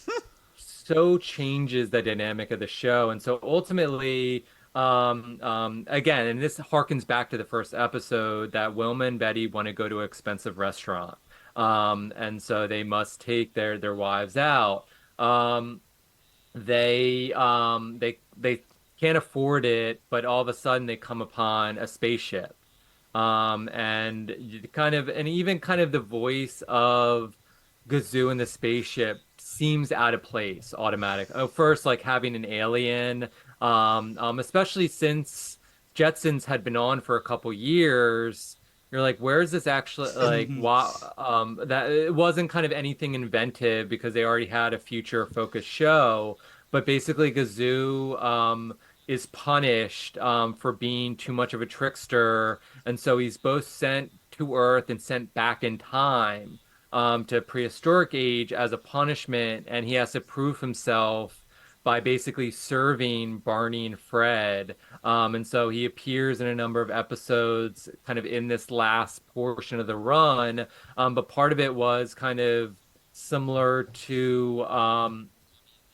so changes the dynamic of the show, and so ultimately, again, and this harkens back to the first episode, that Wilma and Betty want to go to an expensive restaurant, and so they must take their wives out. They can't afford it, but all of a sudden they come upon a spaceship. And even kind of the voice of Gazoo in the spaceship seems out of place automatic. Oh, first, like having an alien, especially since Jetsons had been on for a couple years. You're like, where is this actually like? Why, that it wasn't kind of anything inventive because they already had a future focused show, but basically Gazoo is punished for being too much of a trickster, and so he's both sent to Earth and sent back in time to prehistoric age as a punishment, and he has to prove himself by basically serving Barney and Fred. And so he appears in a number of episodes kind of in this last portion of the run. But part of it was kind of similar to, well,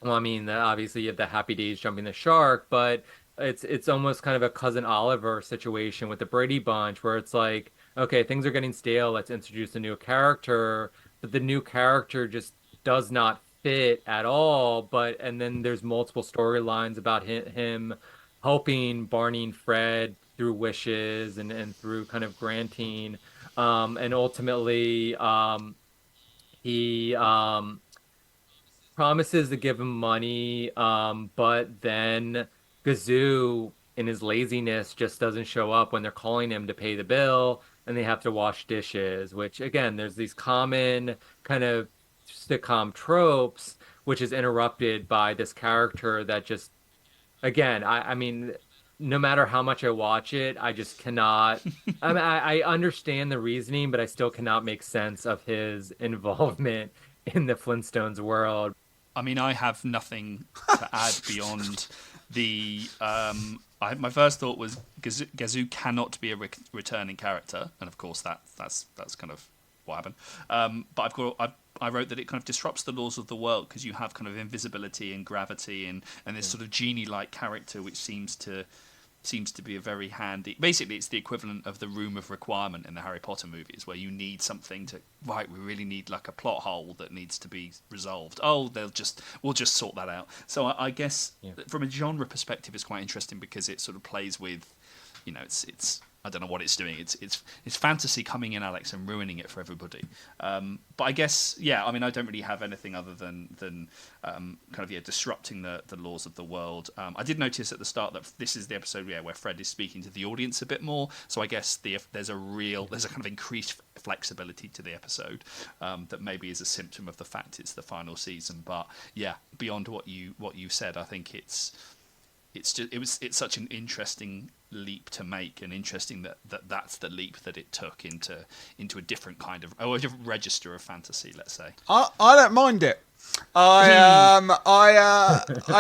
I mean, obviously you have the Happy Days jumping the shark, but it's almost kind of a Cousin Oliver situation with the Brady Bunch, where it's like, okay, things are getting stale. Let's introduce a new character, but the new character just does not fit at all. And then there's multiple storylines about him helping Barney and Fred through wishes and through kind of granting, and ultimately he promises to give him money, but then Gazoo, in his laziness, just doesn't show up when they're calling him to pay the bill, and they have to wash dishes, which again, there's these common kind of sitcom tropes which is interrupted by this character that just, again, I mean, no matter how much I watch it, I just cannot. I mean, I understand the reasoning, but I still cannot make sense of his involvement in the Flintstones world. I mean, I have nothing to add beyond the. My first thought was Gazoo cannot be a returning character, and of course that's kind of what happened. But I wrote that it kind of disrupts the laws of the world because you have kind of invisibility and gravity and this sort of genie-like character which seems to be a very handy. Basically, it's the equivalent of the room of requirement in the Harry Potter movies, where you need something to. Right, we really need like a plot hole that needs to be resolved. Oh, we'll just sort that out. So I guess from a genre perspective, it's quite interesting because it sort of plays with, it's. I don't know what it's doing. It's fantasy coming in, Alex, and ruining it for everybody. But I guess, I mean, I don't really have anything other than kind of disrupting the laws of the world. I did notice at the start that this is the episode where Fred is speaking to the audience a bit more. So I guess there's a kind of increased flexibility to the episode that maybe is a symptom of the fact it's the final season. But beyond what you said, I think it's such an interesting leap to make, and interesting that's the leap that it took into a different kind of a different register of fantasy, let's say. I don't mind it. I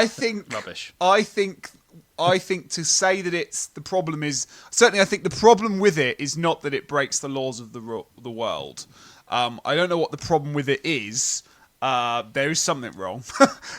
think rubbish. I think to say that it's the problem is certainly I think the problem with it is not that it breaks the laws of the world. I don't know what the problem with it is. There is something wrong,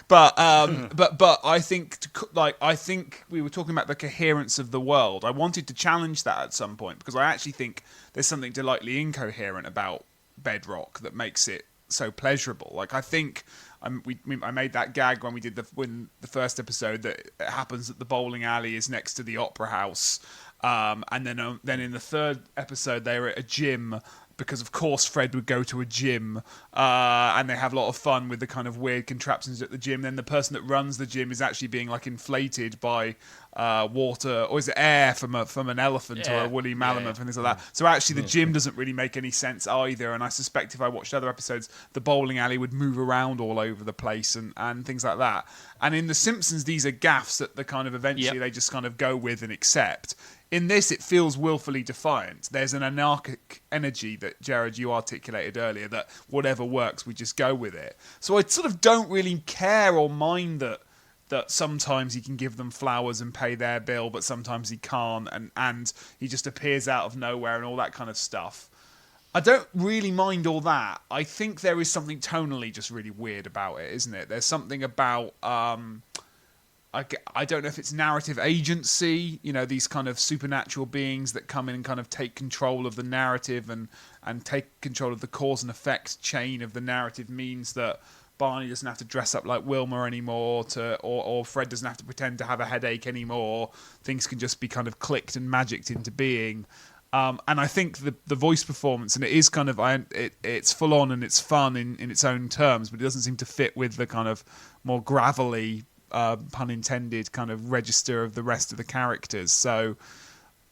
but I think I think we were talking about the coherence of the world. I wanted to challenge that at some point because I actually think there's something delightfully incoherent about Bedrock that makes it so pleasurable. Like I think I made that gag when we did the first episode that it happens that the bowling alley is next to the opera house, and then in the third episode they're at a gym. Because of course Fred would go to a gym, and they have a lot of fun with the kind of weird contraptions at the gym. Then the person that runs the gym is actually being like inflated by water, or is it air from an elephant or a woolly mammoth and things like that. So actually the gym doesn't really make any sense either. And I suspect if I watched other episodes, the bowling alley would move around all over the place and things like that. And in The Simpsons, these are gaffes that the kind of eventually they just kind of go with and accept. In this, it feels willfully defiant. There's an anarchic energy that, Jared, you articulated earlier, that whatever works, we just go with it. So I sort of don't really care or mind that sometimes he can give them flowers and pay their bill, but sometimes he can't, and he just appears out of nowhere and all that kind of stuff. I don't really mind all that. I think there is something tonally just really weird about it, isn't it? There's something about... I don't know if it's narrative agency, these kind of supernatural beings that come in and kind of take control of the narrative and take control of the cause and effect chain of the narrative means that Barney doesn't have to dress up like Wilma anymore, or Fred doesn't have to pretend to have a headache anymore. Things can just be kind of clicked and magicked into being. And I think the voice performance, and it is kind of it's full on and it's fun in its own terms, but it doesn't seem to fit with the kind of more gravelly, pun intended, kind of register of the rest of the characters. So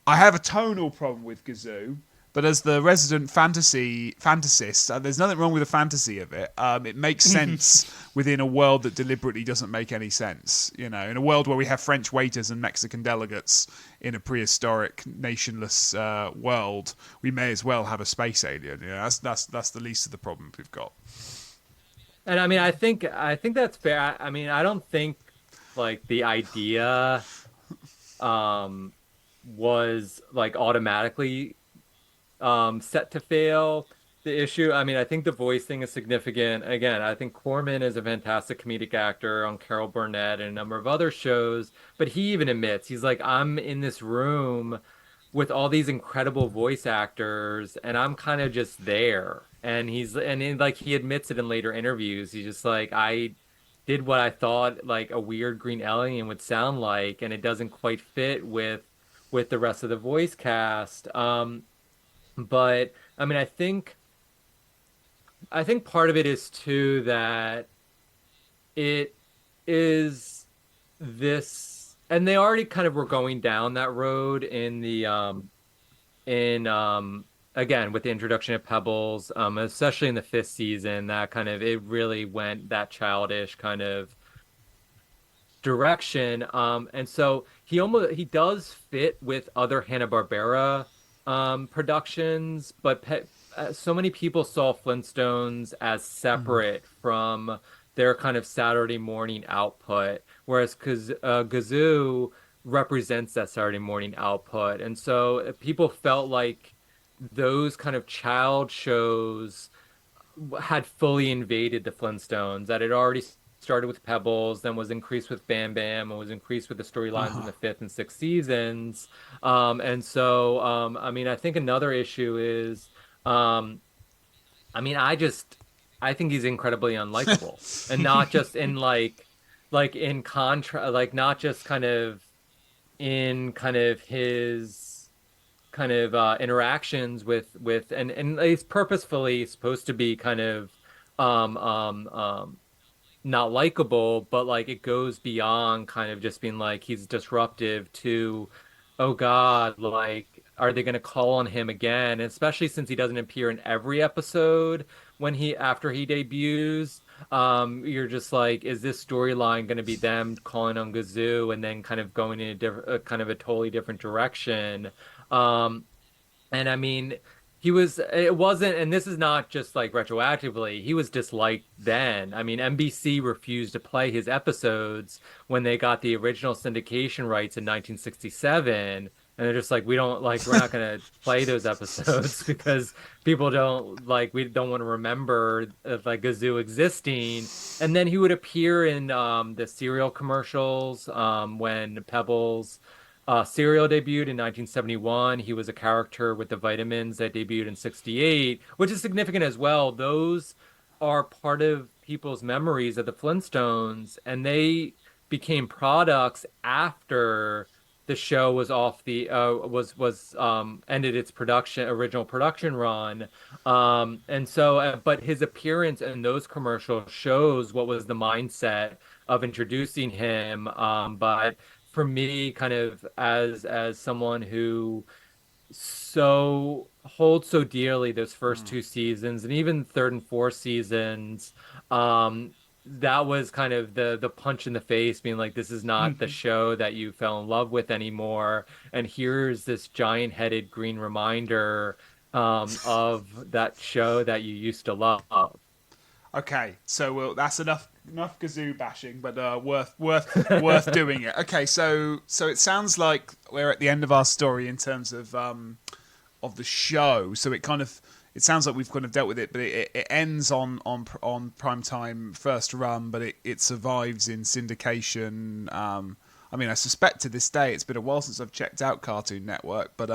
I have a tonal problem with Gazoo, but as the resident fantasist, there's nothing wrong with the fantasy of it. It makes sense within a world that deliberately doesn't make any sense. In a world where we have French waiters and Mexican delegates in a prehistoric, nationless world, we may as well have a space alien. That's the least of the problem we've got. And I mean, I think that's fair. I mean, I don't think like the idea was like automatically set to fail. The issue, I mean, I think the voice thing is significant. Again, I think Corman is a fantastic comedic actor on Carol Burnett and a number of other shows, but he even admits, he's like, I'm in this room with all these incredible voice actors and I'm kind of just there. And like he admits it in later interviews. He's just like, I did what I thought like a weird green alien would sound like, and it doesn't quite fit with the rest of the voice cast. But I mean, I think part of it is too that it is this, and they already kind of were going down that road in the again with the introduction of Pebbles, especially in the fifth season, that kind of it really went that childish kind of direction. And so he does fit with other Hanna-Barbera productions, but so many people saw Flintstones as Mm. separate from their kind of Saturday morning output, whereas Gazoo represents that Saturday morning output. And so people felt like those kind of child shows had fully invaded the Flintstones, that it already started with Pebbles, then was increased with Bam Bam, and was increased with the storylines in Uh-huh. the fifth and sixth seasons. And so, I mean, I think another issue is, um, I mean, I think he's incredibly unlikable, and not just in like in contra, like not just kind of in kind of his kind of interactions with and he's purposefully supposed to be kind of um um um not likable, but like it goes beyond kind of just being like he's disruptive to, oh God, like are they going to call on him again? And especially since he doesn't appear in every episode when he after he debuts, you're just like, is this storyline going to be them calling on Gazoo and then kind of going in a different, kind of a totally different direction? Um, and I mean, it wasn't, and this is not just like retroactively, he was disliked then. I mean, NBC refused to play his episodes when they got the original syndication rights in 1967. And they're just like, we don't like, we're not going to play those episodes because people don't like, we don't want to remember like Gazoo existing. And then he would appear in the cereal commercials when Pebbles Serial debuted in 1971. He was a character with the vitamins that debuted in 68, which is significant as well. Those are part of people's memories of the Flintstones, and they became products after the show was off the was ended its original production run. And so but his appearance in those commercials shows what was the mindset of introducing him. But for me, kind of as someone who so holds so dearly those first Mm. two seasons and even third and fourth seasons, that was kind of the punch in the face, being like, this is not the Mhm. show that you fell in love with anymore. And here's this giant-headed green reminder of that show that you used to love. Okay, so that's enough Gazoo bashing, but worth doing it. Okay, so it sounds like we're at the end of our story in terms of the show. So it sounds like we've kind of dealt with it, but it ends on prime time first run, but it survives in syndication. I mean, I suspect to this day, it's been a while since I've checked out Cartoon Network, but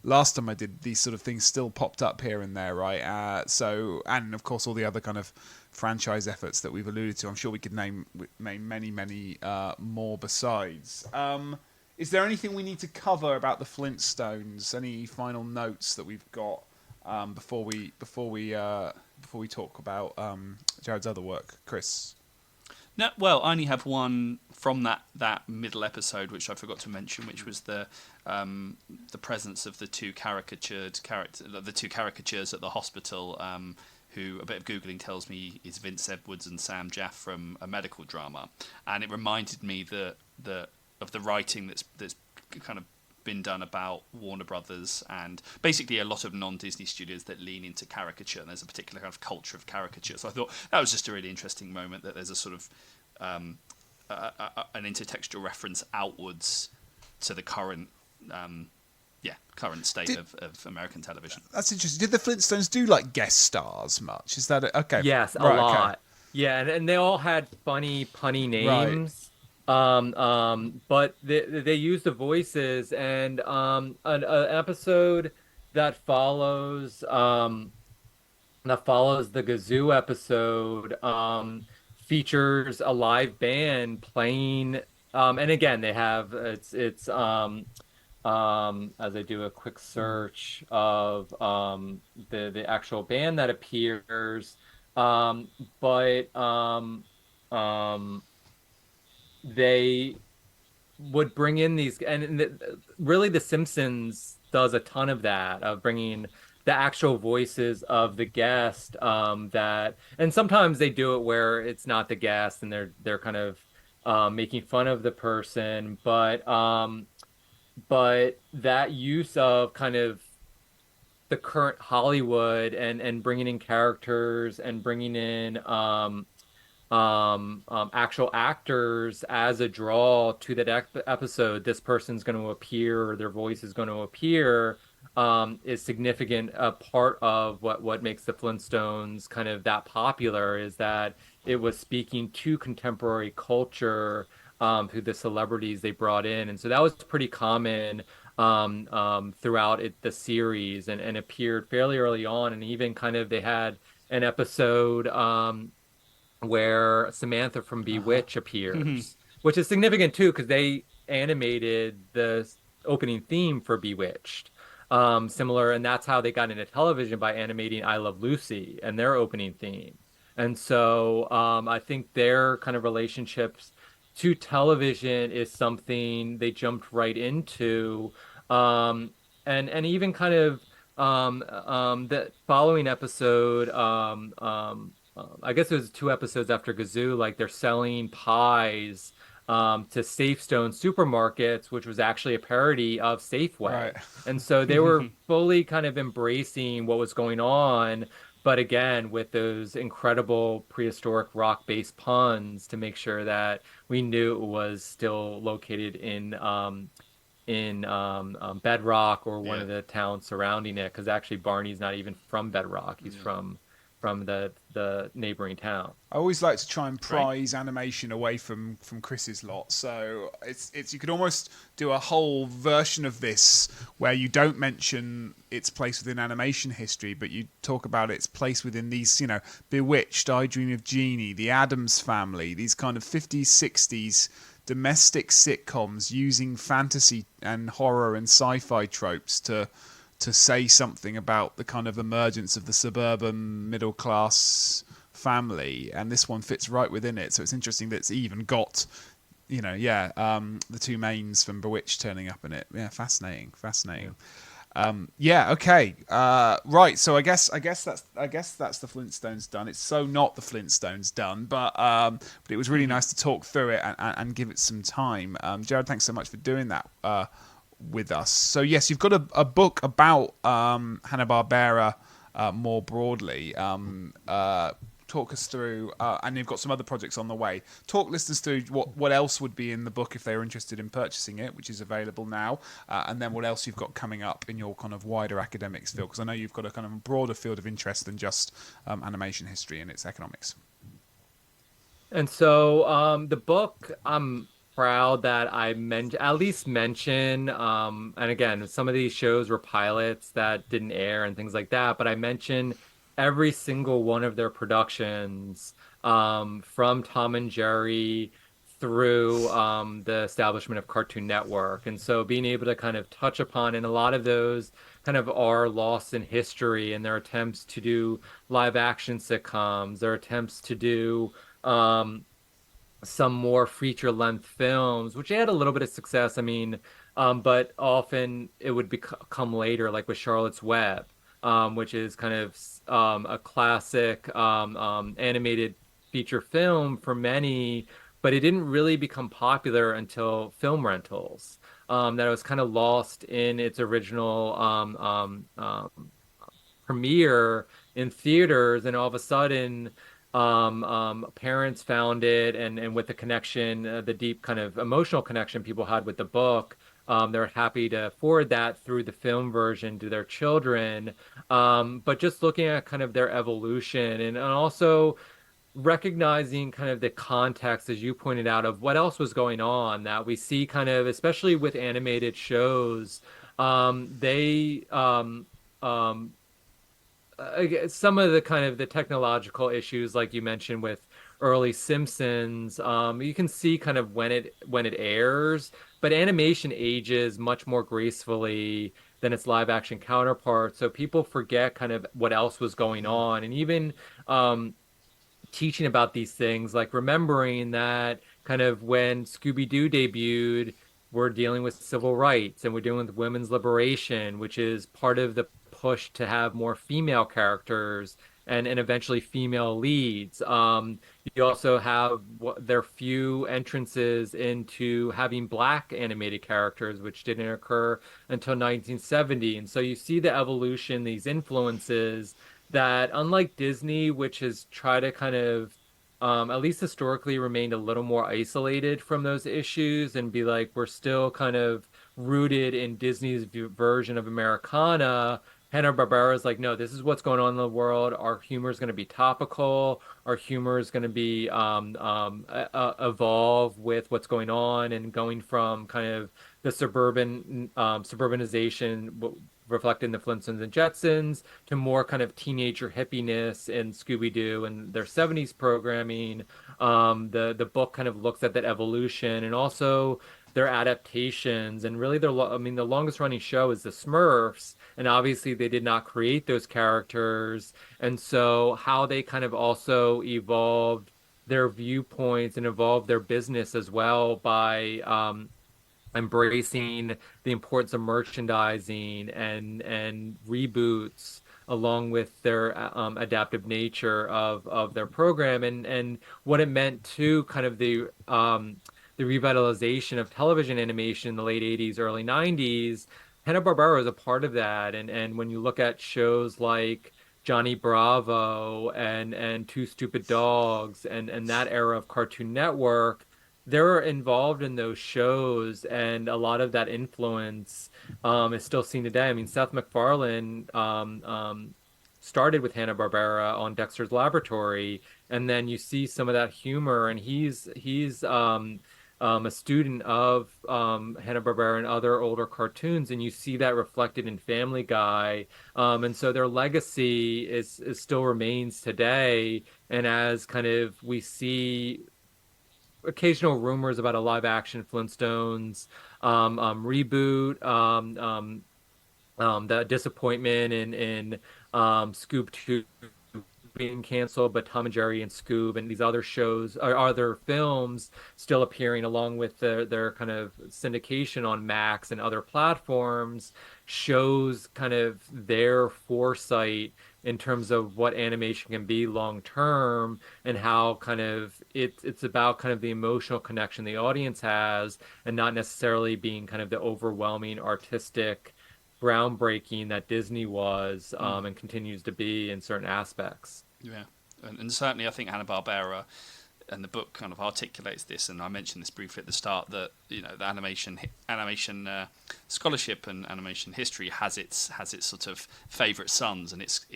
last time I did, these sort of things still popped up here and there, right? And of course, all the other kind of franchise efforts that we've alluded to. I'm sure we could name many more besides. Is there anything we need to cover about the Flintstones? Any final notes that we've got before we talk about Jared's other work, Chris? No, well, I only have one from that middle episode, which I forgot to mention, which was the presence of the two the two caricatures at the hospital. Who a bit of googling tells me is Vince Edwards and Sam Jaff from a medical drama, and it reminded me of the writing that's kind of been done about Warner Brothers and basically a lot of non-Disney studios that lean into caricature, and there's a particular kind of culture of caricature. So I thought that was just a really interesting moment, that there's a sort of an intertextual reference outwards to the current current state of American television. That's interesting. Did the Flintstones do like guest stars much? Is that okay? Yes, a Right. Okay. lot. Yeah, and they all had funny, punny Right. names. But they use the voices, and an episode that follows the Gazoo episode features a live band playing. And again, they have it's as I do a quick search of the actual band that appears, um, but um, they would bring in these, and really The Simpsons does a ton of that, of bringing the actual voices of the guest, that, and sometimes they do it where it's not the guest and they're kind of making fun of the person, but that use of kind of the current Hollywood and bringing in characters and bringing in actual actors as a draw to that episode, this person's going to appear or their voice is going to appear, is significant. A part of what makes the Flintstones kind of that popular is that it was speaking to contemporary culture, through the celebrities they brought in, and so that was pretty common throughout the series, and appeared fairly early on, and even kind of they had an episode where Samantha from Uh-huh. Bewitch appears, which is significant too because they animated the opening theme for Bewitched. Similar, and that's how they got into television by animating I Love Lucy and their opening theme. And so I think their kind of relationships to television is something they jumped right into. Um, and even kind of the following episode, I guess it was 2 episodes after Gazoo, like they're selling pies to Safestone supermarkets, which was actually a parody of Right. Safeway. And so they were fully kind of embracing what was going on, but again, with those incredible prehistoric rock-based puns to make sure that we knew it was still located in Bedrock or one Yeah. of the towns surrounding it, because actually Barney's not even from Bedrock. He's Yeah. from the neighboring town. I always like to try and Great. prize animation away from Chris's lot. So it's you could almost do a whole version of this where you don't mention its place within animation history, but you talk about its place within these, Bewitched, I Dream of Jeannie, The Addams Family, these kind of 50s, 60s domestic sitcoms using fantasy and horror and sci-fi tropes to say something about the kind of emergence of the suburban middle class family, and this one fits right within it. So it's interesting that it's even got, the two mains from Bewitched turning up in it. Yeah, fascinating, Yeah. fascinating. Yeah, okay, right. So I guess that's the Flintstones done. It's so not the Flintstones done, but it was really nice to talk through it and give it some time. Jared, thanks so much for doing that with us. So yes, you've got a book about Hanna-Barbera more broadly. Talk us through, and you've got some other projects on the way. Talk listeners through what else would be in the book if they were interested in purchasing it, which is available now, and then what else you've got coming up in your kind of wider academics field, because I know you've got a kind of broader field of interest than just animation history and its economics. And so the book, I'm proud that I at least mention, and again, some of these shows were pilots that didn't air and things like that, but I mention every single one of their productions, from Tom and Jerry through the establishment of Cartoon Network. And so being able to kind of touch upon, and a lot of those kind of are lost in history, and their attempts to do live action sitcoms, their attempts to do some more feature length films, which had a little bit of success. I mean, but often it would come later, like with Charlotte's Web, which is kind of a classic animated feature film for many, but it didn't really become popular until film rentals. That it was kind of lost in its original premiere in theaters, and all of a sudden, parents found it, and with the connection, the deep kind of emotional connection people had with the book, they're happy to forward that through the film version to their children. But just looking at kind of their evolution, and also recognizing kind of the context, as you pointed out, of what else was going on, that we see kind of, especially with animated shows, they some of the kind of the technological issues, like you mentioned with early Simpsons, you can see kind of when it airs, but animation ages much more gracefully than its live action counterpart. So people forget kind of what else was going on, and even teaching about these things, like remembering that kind of when Scooby-Doo debuted, we're dealing with civil rights and we're dealing with women's liberation, which is part of the push to have more female characters and eventually female leads. You also have their few entrances into having black animated characters, which didn't occur until 1970. And so you see the evolution, these influences that, unlike Disney, which has tried to kind of at least historically remained a little more isolated from those issues and be like, we're still kind of rooted in Disney's version of Americana. Hanna-Barbera is like, no, this is what's going on in the world. Our humor is going to be topical. Our humor is going to be evolve with what's going on and going from kind of the suburbanization reflected in the Flintstones and Jetsons to more kind of teenager hippiness in Scooby-Doo and their 70s programming. The book kind of looks at that evolution and also their adaptations, and really I mean, the longest running show is the Smurfs, and obviously they did not create those characters, and so how they kind of also evolved their viewpoints and evolved their business as well by embracing the importance of merchandising and reboots along with their adaptive nature of their program and what it meant to kind of the revitalization of television animation in the late 80s, early 90s. Hanna-Barbera is a part of that. And when you look at shows like Johnny Bravo and Two Stupid Dogs and that era of Cartoon Network, they're involved in those shows, and a lot of that influence is still seen today. I mean, Seth MacFarlane started with Hanna-Barbera on Dexter's Laboratory, and then you see some of that humor, and he's a student of Hanna-Barbera and other older cartoons, and you see that reflected in Family Guy. And so their legacy is still remains today. And as kind of we see occasional rumors about a live action Flintstones reboot, the disappointment in Scoob 2 being canceled, but Tom and Jerry and Scoob and these other shows or other films still appearing along with their kind of syndication on Max and other platforms shows kind of their foresight in terms of what animation can be long term and how kind of it's about kind of the emotional connection the audience has and not necessarily being kind of the overwhelming artistic groundbreaking that Disney was and continues to be in certain aspects. Yeah, and certainly I think Hanna-Barbera and the book kind of articulates this, and I mentioned this briefly at the start, that the animation scholarship and animation history has its sort of favourite sons, and it's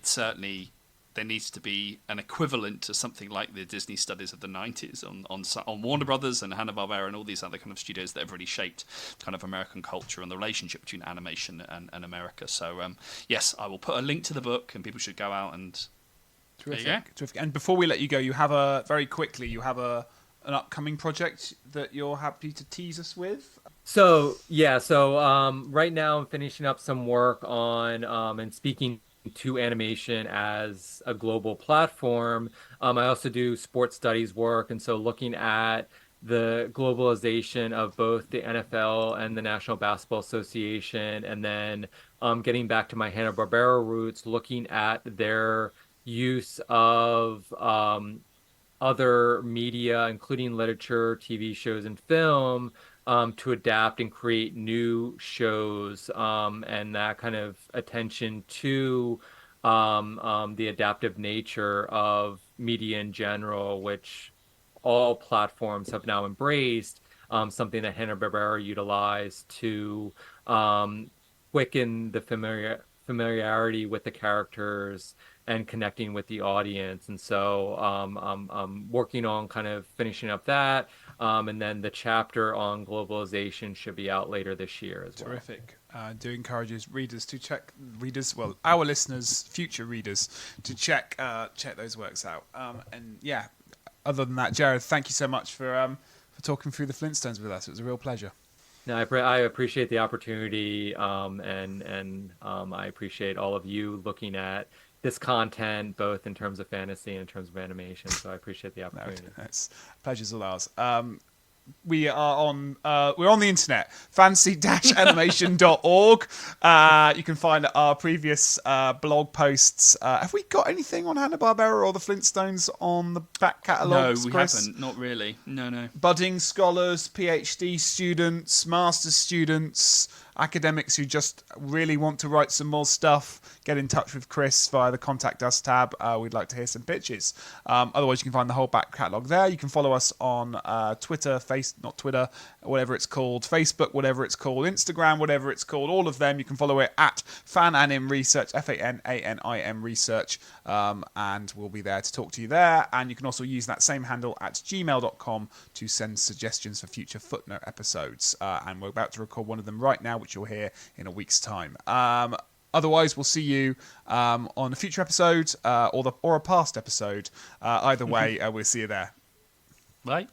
certainly there needs to be an equivalent to something like the Disney studies of the 90s on Warner Brothers and Hanna-Barbera and all these other kind of studios that have really shaped kind of American culture and the relationship between animation and America. So, yes, I will put a link to the book and people should go out and... Terrific. And before we let you go, you have an upcoming project that you're happy to tease us with? So right now I'm finishing up some work on and speaking to animation as a global platform. I also do sports studies work, and so looking at the globalization of both the NFL and the National Basketball Association, and then getting back to my Hanna-Barbera roots, looking at their use of other media, including literature, TV shows, and film, to adapt and create new shows, and that kind of attention to the adaptive nature of media in general, which all platforms have now embraced, something that Hanna-Barbera utilized to quicken the familiarity with the characters and connecting with the audience. And so I'm working on kind of finishing up that. And then the chapter on globalization should be out later this year as well. Terrific. Do encourage readers to our listeners, future readers, to check those works out. And yeah, other than that, Jared, thank you so much for talking through the Flintstones with us. It was a real pleasure. No, I appreciate the opportunity, and I appreciate all of you looking at this content, both in terms of fantasy and in terms of animation. So I appreciate the opportunity. Pleasure's all ours. we're on the internet, fancy-animation.org. You can find our previous blog posts. Have we got anything on Hanna-Barbera or the Flintstones on the back No, catalogues, we Chris? haven't. Not really. No. Budding scholars, PhD students, master's students, academics who just really want to write some more stuff, get in touch with Chris via the Contact Us tab. We'd like to hear some pitches. Otherwise, you can find the whole back catalogue there. You can follow us on Twitter, whatever it's called, Facebook, whatever it's called, Instagram, whatever it's called, all of them. You can follow it at Fananim Research, FANANIM Research, and we'll be there to talk to you there. And you can also use that same handle at gmail.com to send suggestions for future Footnote episodes. And we're about to record one of them right now, which you'll hear in a week's time. Otherwise, we'll see you on a future episode or a past episode. Either way, we'll see you there. Bye.